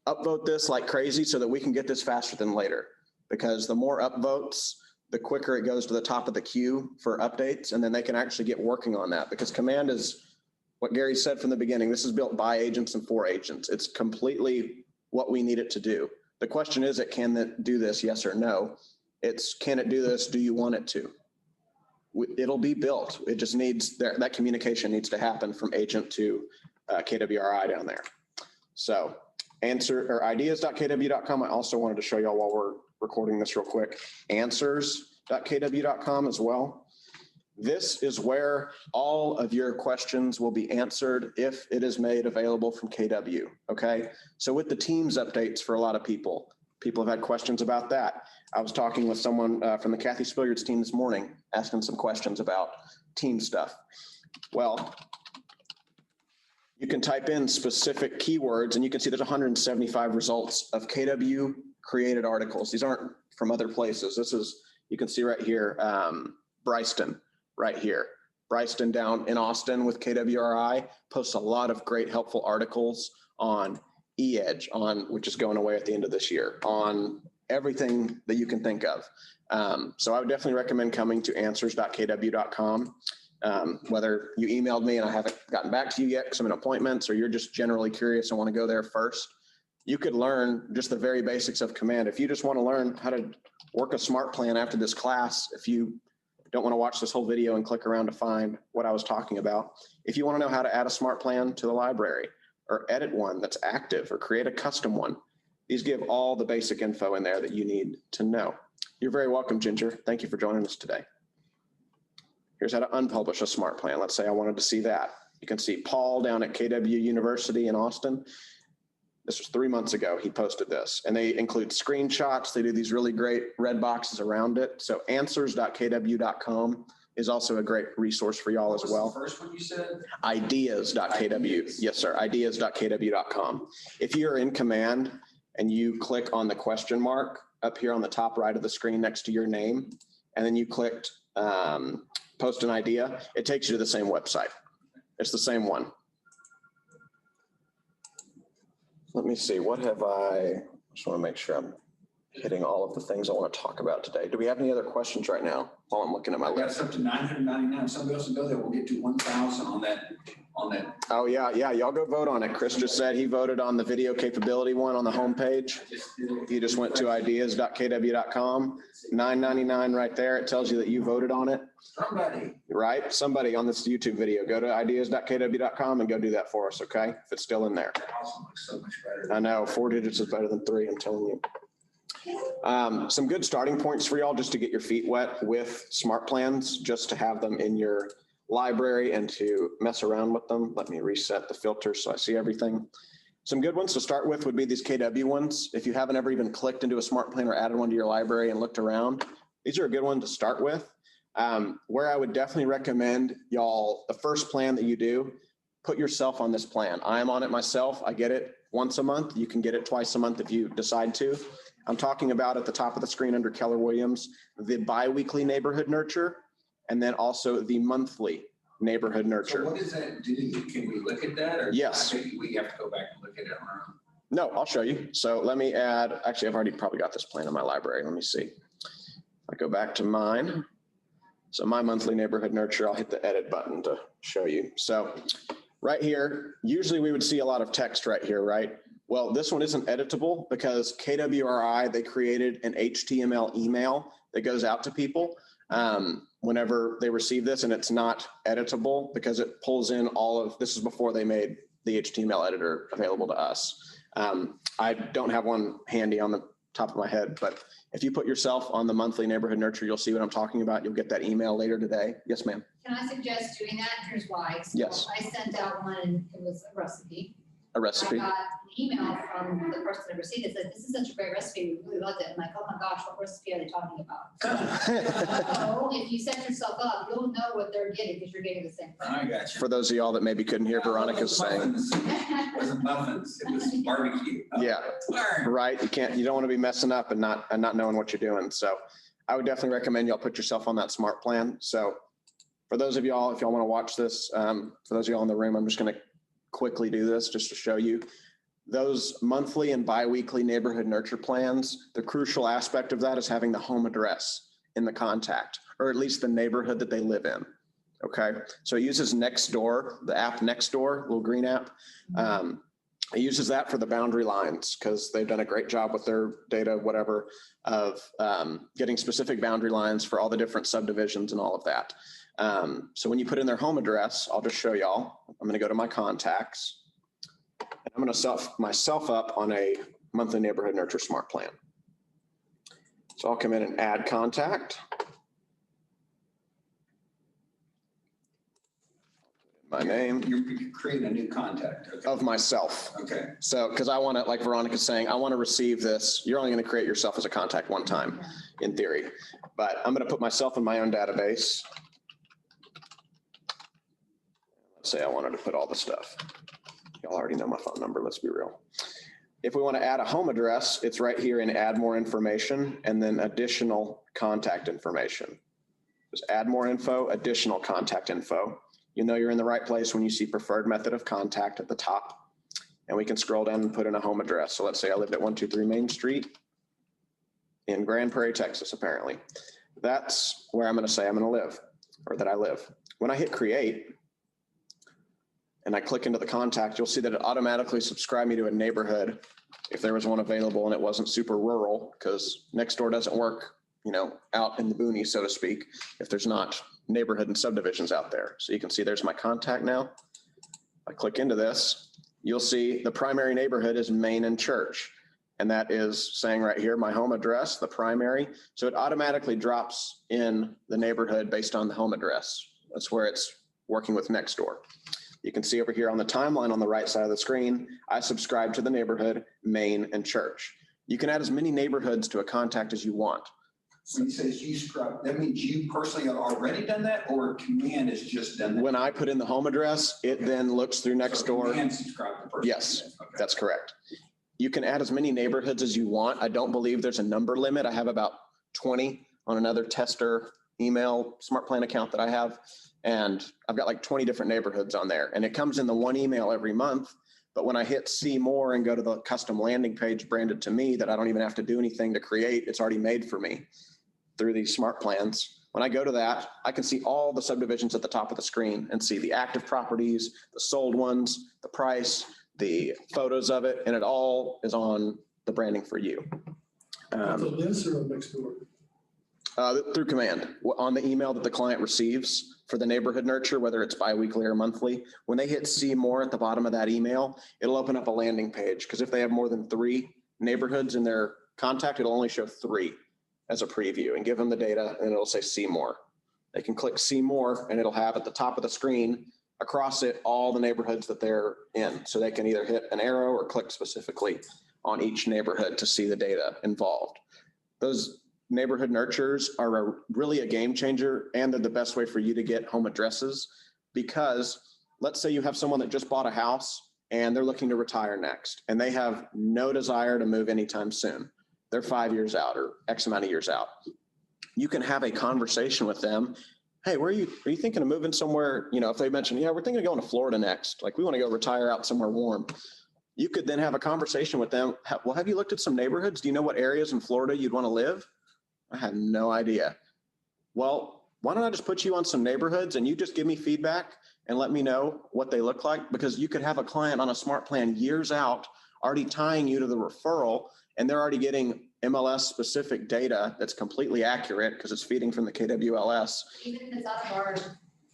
upvote this like crazy so that we can get this faster than later. Because the more upvotes, the quicker it goes to the top of the queue for updates, and then they can actually get working on that. Because Command is what Gary said from the beginning. This is built by agents and for agents. It's completely what we need it to do. The question is, can it do this, yes or no? It's, can it do this? Do you want it to? It'll be built. It just needs, that communication needs to happen from agent to KWRI down there. So ideas.kw.com. I also wanted to show y'all while we're recording this real quick, answers.kw.com as well. This is where all of your questions will be answered if it is made available from KW, okay? So with the Teams updates for a lot of people have had questions about that. I was talking with someone from the Kathy Spilliard's team this morning, asking some questions about team stuff. Well, you can type in specific keywords and you can see there's 175 results of KW created articles. These aren't from other places. This is, you can see right here, Bryston right here. Bryston down in Austin with KWRI posts a lot of great helpful articles on eEdge, which is going away at the end of this year, on everything that you can think of. So I would definitely recommend coming to answers.kw.com. Whether you emailed me and I haven't gotten back to you yet because I'm in appointments, or you're just generally curious and want to go there first, you could learn just the very basics of Command. If you just want to learn how to work a smart plan after this class, if you don't want to watch this whole video and click around to find what I was talking about, if you want to know how to add a smart plan to the library or edit one that's active or create a custom one, these give all the basic info in there that you need to know. You're very welcome, Ginger. Thank you for joining us today. Here's how to unpublish a smart plan. Let's say I wanted to see that. You can see Paul down at KW University in Austin. This was 3 months ago. He posted this, and they include screenshots. They do these really great red boxes around it. So answers.kw.com is also a great resource for y'all as well. What was the first one you said? Ideas.kw. Ideas. Yes, sir. Ideas.kw.com. If you're in Command and you click on the question mark up here on the top right of the screen next to your name, and then you clicked post an idea, it takes you to the same website. It's the same one. Let me see, what have I just want to make sure I'm hitting all of the things I want to talk about today. Do we have any other questions right now while I'm looking at my I got list? us up to 999. Somebody else will go there. We'll get to 1,000 on on that. Oh, yeah, y'all go vote on it. Chris just said he voted on the video capability one on the homepage. You just went to ideas.kw.com, $9.99 right there. It tells you that you voted on it, Somebody. right? Somebody on this YouTube video, go to ideas.kw.com and go do that for us, okay? If it's still in there. Awesome, looks so much better. I know, 4 digits is better than 3, I'm telling you. Some good starting points for y'all just to get your feet wet with SmartPlans, just to have them in your library and to mess around with them. Let me reset the filter so I see everything. Some good ones to start with would be these KW ones. If you haven't ever even clicked into a SmartPlan or added one to your library and looked around, these are a good one to start with. Where I would definitely recommend y'all, the first plan that you do, put yourself on this plan. I'm on it myself. I get it once a month. You can get it twice a month if you decide to. I'm talking about at the top of the screen under Keller Williams, the biweekly neighborhood nurture, and then also the monthly neighborhood So nurture. what does that do? Can we look at that? Or Yes. we have to go back and look at it on our own? No, I'll show you. So let me add, actually, I've already probably got this plan in my library. Let me see. I go back to mine. So my monthly neighborhood nurture, I'll hit the edit button to show you. So right here, usually we would see a lot of text right here, right? Well, this one isn't editable because KWRI, they created an HTML email that goes out to people whenever they receive this, and it's not editable because it pulls in all of, this is before they made the HTML editor available to us. I don't have one handy on the top of my head, but if you put yourself on the monthly neighborhood nurture, you'll see what I'm talking about. You'll get that email later today. Yes, ma'am. Can I suggest doing that? Here's why. So Yes. I sent out one and it was a recipe. A recipe. I got an email from the person that received it, said, this is such a great recipe, we really loved it. I'm like, oh my gosh, what recipe are they talking about? So if you set yourself up, you'll know what they're getting because you're getting the same thing. I got you. For those of y'all that maybe couldn't hear Veronica's saying, It wasn't muffins, it was barbecue. yeah, Darn. right. You don't want to be messing up and not knowing what you're doing. So I would definitely recommend y'all put yourself on that smart plan. So for those of y'all, if y'all want to watch this, for those of y'all in the room, I'm just going to quickly do this just to show you those monthly and biweekly neighborhood nurture plans. The crucial aspect of that is having the home address in the contact, or at least the neighborhood that they live in. Okay. So it uses Nextdoor, the app Nextdoor, little green app. It uses that for the boundary lines because they've done a great job with their data, whatever, of getting specific boundary lines for all the different subdivisions and all of that. So when you put in their home address, I'll just show y'all. I'm going to go to my contacts and I'm going to set myself up on a monthly neighborhood nurture smart plan. So I'll come in and add contact. My name. You're creating a new contact. Okay. Of myself. Okay. So, because I want to, like Veronica's saying, I want to receive this. You're only going to create yourself as a contact one time in theory, but I'm going to put myself in my own database. Let's say I wanted to put all the stuff. Y'all already know my phone number. Let's be real. If we want to add a home address, it's right here in add more information and then additional contact information. Just add more info, additional contact info. You know you're in the right place when you see preferred method of contact at the top. And we can scroll down and put in a home address. So let's say I lived at 123 Main Street in Grand Prairie, Texas, apparently. That's where I'm going to say I'm going to live, or that I live. When I hit create and I click into the contact, you'll see that it automatically subscribed me to a neighborhood if there was one available and it wasn't super rural, because Nextdoor doesn't work, you know, out in the boonies, so to speak, if there's not neighborhood and subdivisions out there. So you can see there's my contact now. If I click into this, you'll see the primary neighborhood is Main and Church. And that is saying right here, my home address, the primary. So it automatically drops in the neighborhood based on the home address. That's where it's working with Nextdoor. You can see over here on the timeline on the right side of the screen, I subscribe to the neighborhood, Main and Church. You can add as many neighborhoods to a contact as you want. When it says you subscribe, that means you personally have already done that, or command has just done that? When I put in the home address, it then looks through Nextdoor. And subscribe to person. Yes, Okay. that's correct. You can add as many neighborhoods as you want. I don't believe there's a number limit. I have about 20 on another tester email SmartPlan account that I have. And I've got like 20 different neighborhoods on there. And it comes in the one email every month. But when I hit see more and go to the custom landing page branded to me that I don't even have to do anything to create, it's already made for me through these SmartPlans. When I go to that, I can see all the subdivisions at the top of the screen and see the active properties, the sold ones, the price, the photos of it, and it all is on the branding for you. It's a list or a mixed door? Through command on the email that the client receives for the neighborhood nurture, whether it's biweekly or monthly. When they hit see more at the bottom of that email, it'll open up a landing page, because if they have more than 3 neighborhoods in their contact, it'll only show 3 as a preview, and give them the data and it'll say see more. They can click see more and it'll have at the top of the screen across it all the neighborhoods that they're in. So they can either hit an arrow or click specifically on each neighborhood to see the data involved. Those neighborhood nurtures are really a game changer, and they're the best way for you to get home addresses, because let's say you have someone that just bought a house and they're looking to retire next, and they have no desire to move anytime soon. They're 5 years out or X amount of years out. You can have a conversation with them. Hey, are you thinking of moving somewhere? You know, if they mention, yeah, we're thinking of going to Florida next. Like, we want to go retire out somewhere warm. You could then have a conversation with them. Well, have you looked at some neighborhoods? Do you know what areas in Florida you'd want to live? I had no idea. Well, why don't I just put you on some neighborhoods and you just give me feedback and let me know what they look like? Because you could have a client on a smart plan years out already tying you to the referral, and they're already getting MLS specific data that's completely accurate because it's feeding from the KWLS. Even if it's out of our,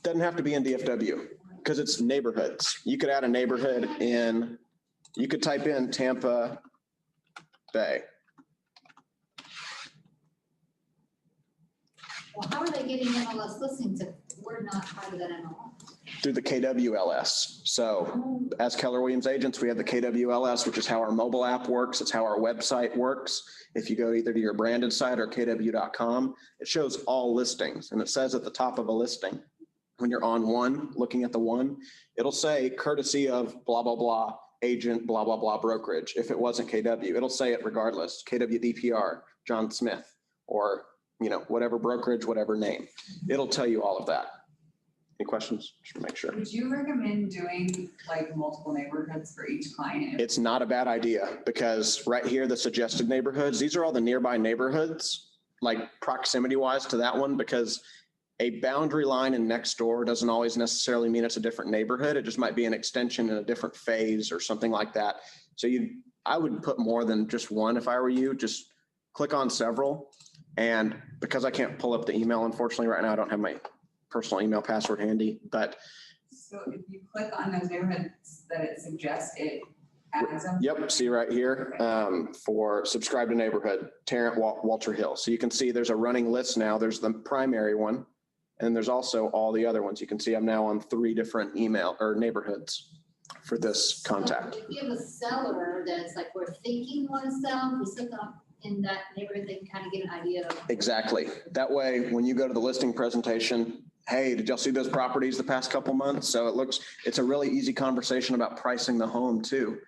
Doesn't have to be in DFW because it's neighborhoods. You could add a neighborhood in, you could type in Tampa Bay. well, how are they getting MLS listings if we're not part of that MLS? Through the KWLS. So as Keller Williams agents, we have the KWLS, which is how our mobile app works. It's how our website works. If you go either to your branded site or kw.com, it shows all listings. And it says at the top of a listing, when you're on one, looking at the one, it'll say courtesy of blah, blah, blah, agent, blah, blah, blah, brokerage. If it wasn't KW, it'll say it regardless, KWDPR, John Smith, or, you know, whatever brokerage, whatever name. It'll tell you all of that. Any questions? Just make sure. Would you recommend doing like multiple neighborhoods for each client? It's not a bad idea, because right here, the suggested neighborhoods, these are all the nearby neighborhoods, like proximity wise to that one, because a boundary line in next door doesn't always necessarily mean it's a different neighborhood. It just might be an extension in a different phase or something like that. So I would put more than just one if I were you. Just click on several. And because I can't pull up the email, unfortunately, right now, I don't have my personal email password handy, but. So if you click on those neighborhoods that it suggests, it adds them? Yep, see right here, for subscribe to neighborhood, Tarrant, Walter Hill. So you can see there's a running list now. There's the primary one, and there's also all the other ones. You can see I'm now on 3 different email or neighborhoods for this contact. So if you have a seller that's like, we're thinking we want to sell, we set them up in that neighborhood, they can kind of get an idea of. Exactly. That way, when you go to the listing presentation, hey, did y'all see those properties the past couple months? So it's a really easy conversation about pricing the home too.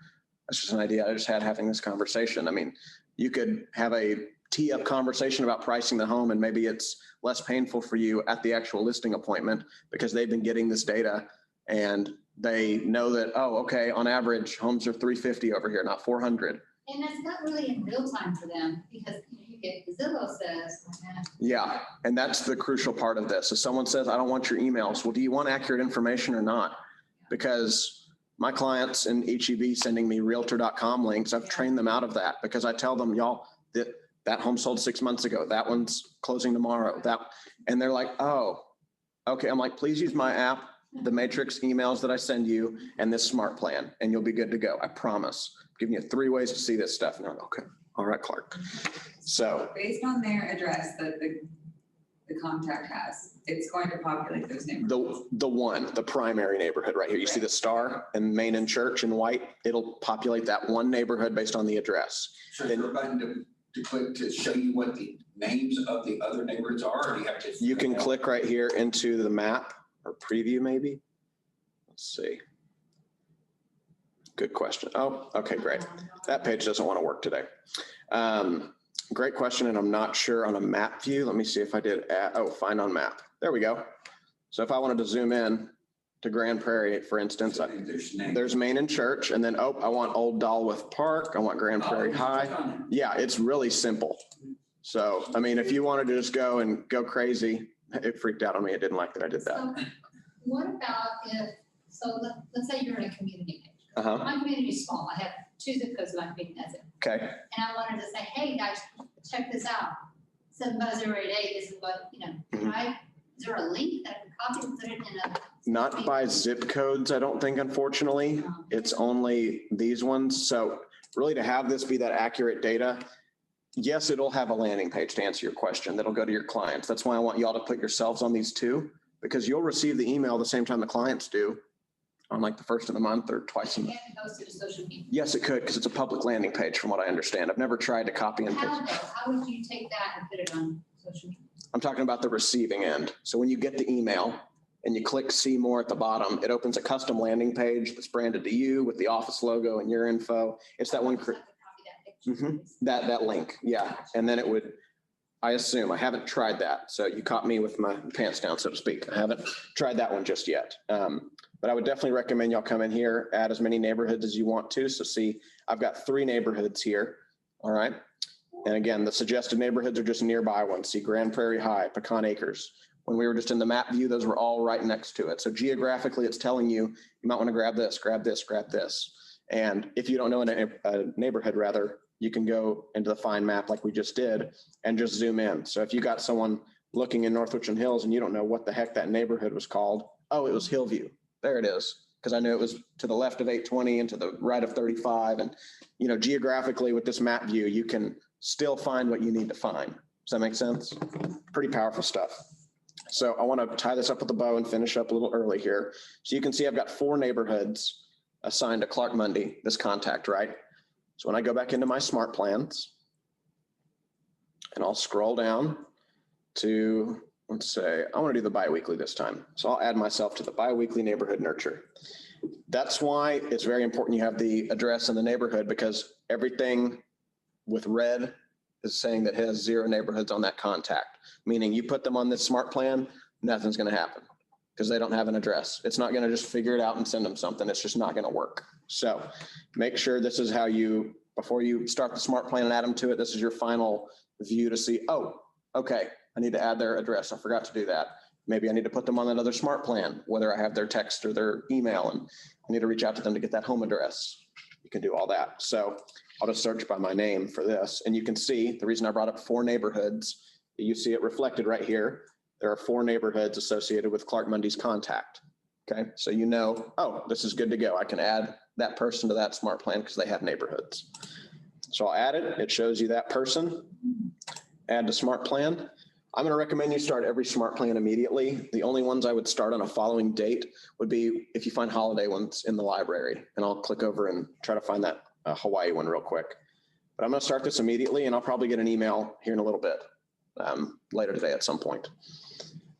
That's just an idea I just had having this conversation. I mean, you could have a tee up conversation about pricing the home, and maybe it's less painful for you at the actual listing appointment because they've been getting this data and they know that, oh, okay, on average, homes are 350 over here, not 400. And that's not really in real time for them, because you get, Zillow says, Yeah, and that's the crucial part of this. If someone says, I don't want your emails, well, do you want accurate information or not? Because my clients in HEB sending me realtor.com links, I've trained them out of that, because I tell them, y'all, that home sold 6 months ago. That one's closing tomorrow. And they're like, oh, okay. I'm like, please use my app, the matrix emails that I send you, and this smart plan, and you'll be good to go. I promise. I'm giving you 3 ways to see this stuff. And I'm like, okay. All right, Clark. So based on their address that the contact has, it's going to populate those neighborhoods. the primary neighborhood right here. You see the star and Main and Church in white? It'll populate that one neighborhood based on the address. So is there a button to click to show you what the names of the other neighborhoods are, or do you have to? You can click right here into the map or preview maybe. Let's see. Good question. Oh, okay, great. That page doesn't want to work today. Great question, and I'm not sure on a map view. Let me see if I did, find on map. There we go. So if I wanted to zoom in to Grand Prairie, for instance, there's Main and Church, and then, I want Old Dalworth Park. I want Grand Prairie High. Yeah, it's really simple. So, I mean, if you wanted to just go crazy, It freaked out on me. It didn't like that I did that. So what about if, so let's say you're in a community page. Uh-huh. My community is small. I have 2 zip codes in my community, that's it. Okay. And I wanted to say, hey, guys, check this out. 7 buzz every day, this is what, is there a link that I can copy and put it in a? Not by zip codes, I don't think, unfortunately. It's only these ones. So really to have this be that accurate data, yes, it'll have a landing page to answer your question that'll go to your clients. That's why I want y'all to put yourselves on these too, because you'll receive the email the same time the clients do on like the first of the month or twice a month. It can post it to social media. Yes, it could, because it's a public landing page from what I understand. I've never tried to copy and How paste. though? How would you take that and put it on social media? I'm talking about the receiving end. So when you get the email and you click see more at the bottom, it opens a custom landing page that's branded to you with the office logo and your info. It's that one. Just have to copy that picture, please. That link, yeah. And then it would, I assume, I haven't tried that. So you caught me with my pants down, so to speak. I haven't tried that one just yet. But I would definitely recommend y'all come in here, add as many neighborhoods as you want to. So see, I've got 3 neighborhoods here. All right. And again, the suggested neighborhoods are just nearby ones. See Grand Prairie High, Pecan Acres. When we were just in the map view, those were all right next to it. So geographically, it's telling you, you might want to grab this, grab this, grab this. And if you don't know a neighborhood, rather, you can go into the find map like we just did and just zoom in. So if you got someone looking in North Richland Hills and you don't know what the heck that neighborhood was called, oh, it was Hillview. There it is. Because I knew it was to the left of 820 and to the right of 35. And, geographically with this map view, you can still find what you need to find. Does that make sense? Pretty powerful stuff. So I want to tie this up with a bow and finish up a little early here. So you can see I've got 4 neighborhoods assigned to Clark Mundy, this contact, right? So when I go back into my SmartPlans and I'll scroll down to, let's say, I want to do the biweekly this time. So I'll add myself to the biweekly neighborhood nurture. That's why it's very important you have the address and the neighborhood, because everything with red is saying that it has 0 neighborhoods on that contact, meaning you put them on this smart plan, nothing's going to happen because they don't have an address. It's not going to just figure it out and send them something. It's just not going to work. So make sure this is how you, before you start the smart plan and add them to it, this is your final view to see, oh, okay, I need to add their address. I forgot to do that. Maybe I need to put them on another smart plan, whether I have their text or their email, and I need to reach out to them to get that home address. You can do all that. So I'll just search by my name for this. And you can see the reason I brought up 4 neighborhoods, you see it reflected right here. There are 4 neighborhoods associated with Clark Mundy's contact. Okay, so oh, this is good to go. I can add that person to that smart plan because they have neighborhoods. So I'll add it. It shows you that person. Add to smart plan. I'm going to recommend you start every smart plan immediately. The only ones I would start on a following date would be if you find holiday ones in the library. And I'll click over and try to find that Hawaii one real quick. But I'm going to start this immediately, and I'll probably get an email here in a little bit, later today at some point.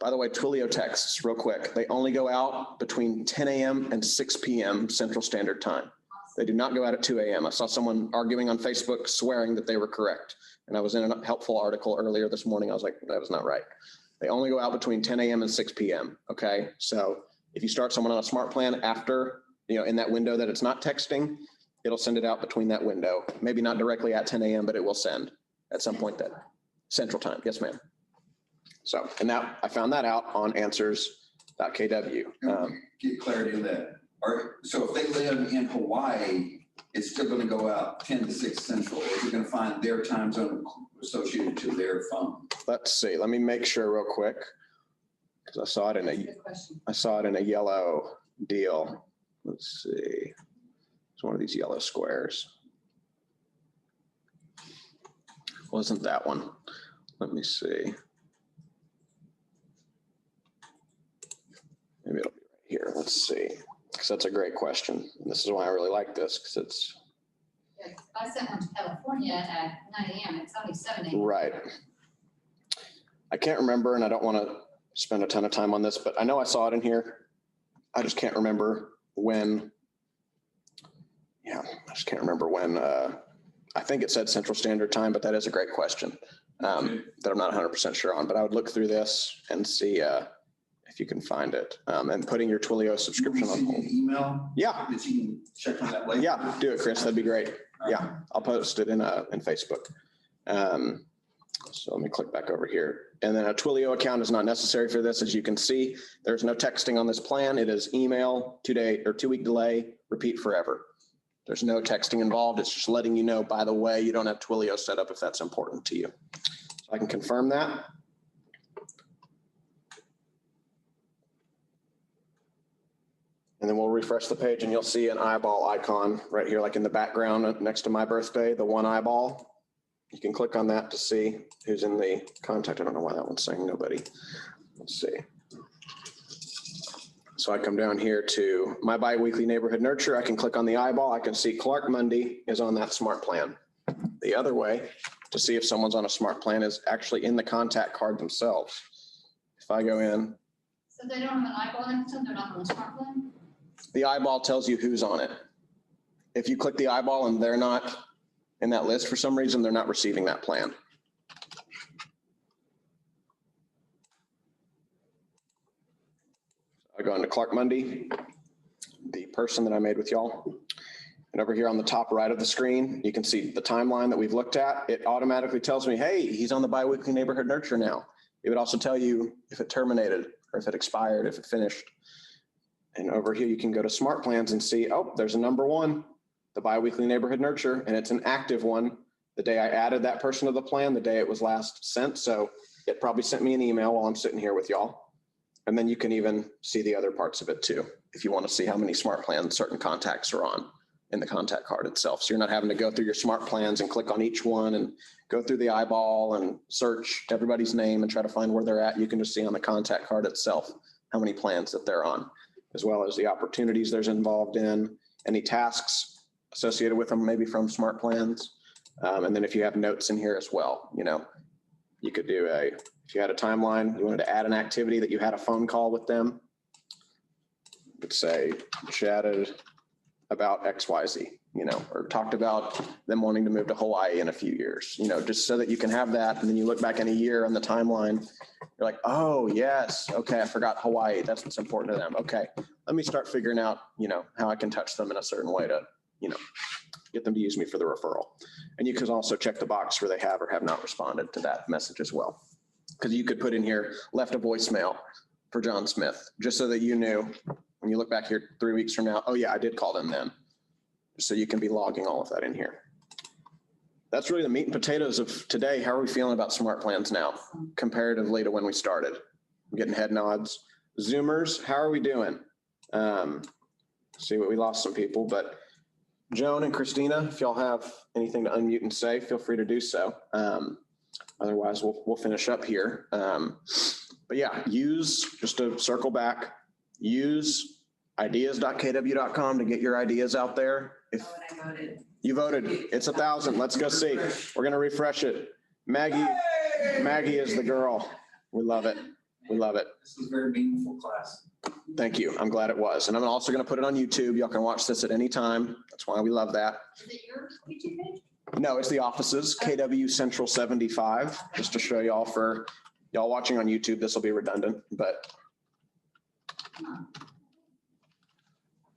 By the way, Twilio texts real quick. They only go out between 10 a.m. and 6 p.m. Central Standard Time. They do not go out at 2 a.m. I saw someone arguing on Facebook swearing that they were correct. And I was in a helpful article earlier this morning. I was like, that was not right. They only go out between 10 a.m. and 6 p.m. Okay. So if you start someone on a smart plan after, in that window that it's not texting, it'll send it out between that window. Maybe not directly at 10 a.m., but it will send at some point that Central Time. Yes, ma'am. So, and now I found that out on answers.kw. Get clarity on that. So if they live in Hawaii, it's still going to go out 10 to 6 Central, or is it going to find their time zone associated to their phone? Let's see. Let me make sure real quick, because I saw it in a yellow deal. Let's see. It's one of these yellow squares. Wasn't that one? Let me see. Maybe it'll be right here. Let's see. Because that's a great question. And this is why I really like this, because it's. Yeah, I sent one to California at 9 a.m. It's only 7 a.m. Right. I can't remember, and I don't want to spend a ton of time on this, but I know I saw it in here. I just can't remember when. Yeah, I just can't remember when. I think it said Central Standard Time, but that is a great question that I'm not 100% sure on. But I would look through this and see if you can find it, and putting your Twilio subscription on hold. Email? Yeah. That you can check on that later? Yeah, do it, Chris. That'd be great. Yeah, I'll post it in Facebook. So let me click back over here. And then a Twilio account is not necessary for this. As you can see, there's no texting on this plan. It is email, 2-day or 2-week delay, repeat forever. There's no texting involved. It's just letting you know, by the way, you don't have Twilio set up if that's important to you. So I can confirm that. And then we'll refresh the page and you'll see an eyeball icon right here, like in the background next to my birthday, the one eyeball. You can click on that to see who's in the contact. I don't know why that one's saying nobody. Let's see. So I come down here to my biweekly neighborhood nurture. I can click on the eyeball. I can see Clark Mundy is on that smart plan. The other way to see if someone's on a smart plan is actually in the contact card themselves. If I go in. So they don't have an eyeball next to them, they're not on the smart plan? The eyeball tells you who's on it. If you click the eyeball and they're not in that list for some reason, they're not receiving that plan. I go into Clark Mundy, the person that I made with y'all. And over here on the top right of the screen, you can see the timeline that we've looked at. It automatically tells me, hey, he's on the biweekly neighborhood nurture now. It would also tell you if it terminated or if it expired, if it finished. And over here, you can go to Smart Plans and see, oh, there's a number 1, the biweekly neighborhood nurture, and it's an active one. The day I added that person to the plan, the day it was last sent. So it probably sent me an email while I'm sitting here with y'all. And then you can even see the other parts of it too, if you want to see how many smart plans certain contacts are on in the contact card itself. So you're not having to go through your smart plans and click on each one and go through the eyeball and search everybody's name and try to find where they're at. You can just see on the contact card itself how many plans that they're on, as well as the opportunities there's involved in, any tasks associated with them, maybe from smart plans. And then if you have notes in here as well, you know, you could do if you had a timeline, you wanted to add an activity that you had a phone call with them, you could say chatted about XYZ, you know, or talked about them wanting to move to Hawaii in a few years, you know, just so that you can have that. And then you look back in a year on the timeline, you're like, oh yes, okay, I forgot Hawaii. That's what's important to them. Okay, let me start figuring out, you know, how I can touch them in a certain way to, you know, get them to use me for the referral. And you can also check the box where they have or have not responded to that message as well. Because you could put in here, left a voicemail for John Smith, just so that you knew when you look back here 3 weeks from now, oh yeah, I did call them then. So you can be logging all of that in here. That's really the meat and potatoes of today. How are we feeling about smart plans now, comparatively to when we started? I'm getting head nods. Zoomers, how are we doing? See what we lost some people, but Joan and Christina, if y'all have anything to unmute and say, feel free to do so. Otherwise, we'll finish up here. But yeah, just to circle back, use ideas.kw.com to get your ideas out there. If I voted. you voted, it's 1,000. Let's go see. We're going to refresh it. Maggie is the girl. We love it. We love it. This was a very meaningful class. Thank you. I'm glad it was. And I'm also going to put it on YouTube. Y'all can watch this at any time. That's why we love that. Is it your YouTube page? No, it's the offices, KW Central 75, just to show y'all for y'all watching on YouTube. This will be redundant, but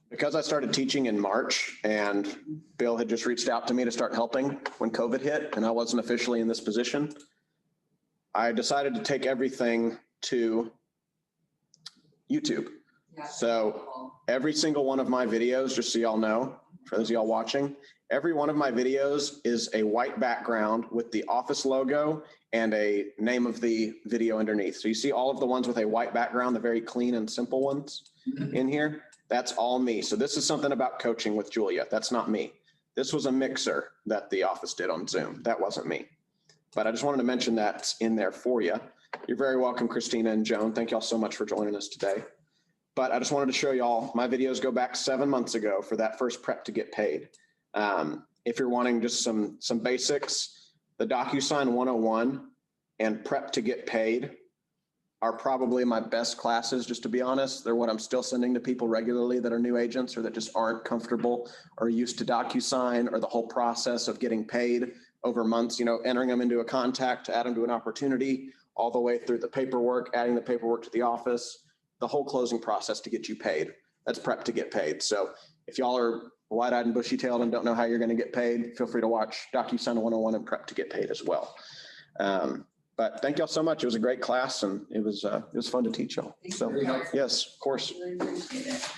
because I started teaching in March and Bill had just reached out to me to start helping when COVID hit and I wasn't officially in this position, I decided to take everything to YouTube. Yeah. So every single one of my videos, just so y'all know, for those of y'all watching, every one of my videos is a white background with the office logo and a name of the video underneath. So you see all of the ones with a white background, the very clean and simple ones in here, that's all me. So this is something about coaching with Julia. That's not me. This was a mixer that the office did on Zoom. That wasn't me. But I just wanted to mention that's in there for you. You're very welcome, Christina and Joan. Thank y'all so much for joining us today. But I just wanted to show y'all, my videos go back 7 months ago for that first prep to get paid. If you're wanting just some basics, the DocuSign 101 and prep to get paid are probably my best classes, just to be honest. They're what I'm still sending to people regularly that are new agents or that just aren't comfortable or used to DocuSign or the whole process of getting paid over months, you know, entering them into a contact to add them to an opportunity, all the way through the paperwork, adding the paperwork to the office, the whole closing process to get you paid. That's prep to get paid. So if y'all are wide-eyed and bushy-tailed and don't know how you're going to get paid, feel free to watch DocuSign 101 and prep to get paid as well. But thank y'all so much. It was a great class and it was fun to teach y'all. So Very helpful. yes, of course. Really appreciate it.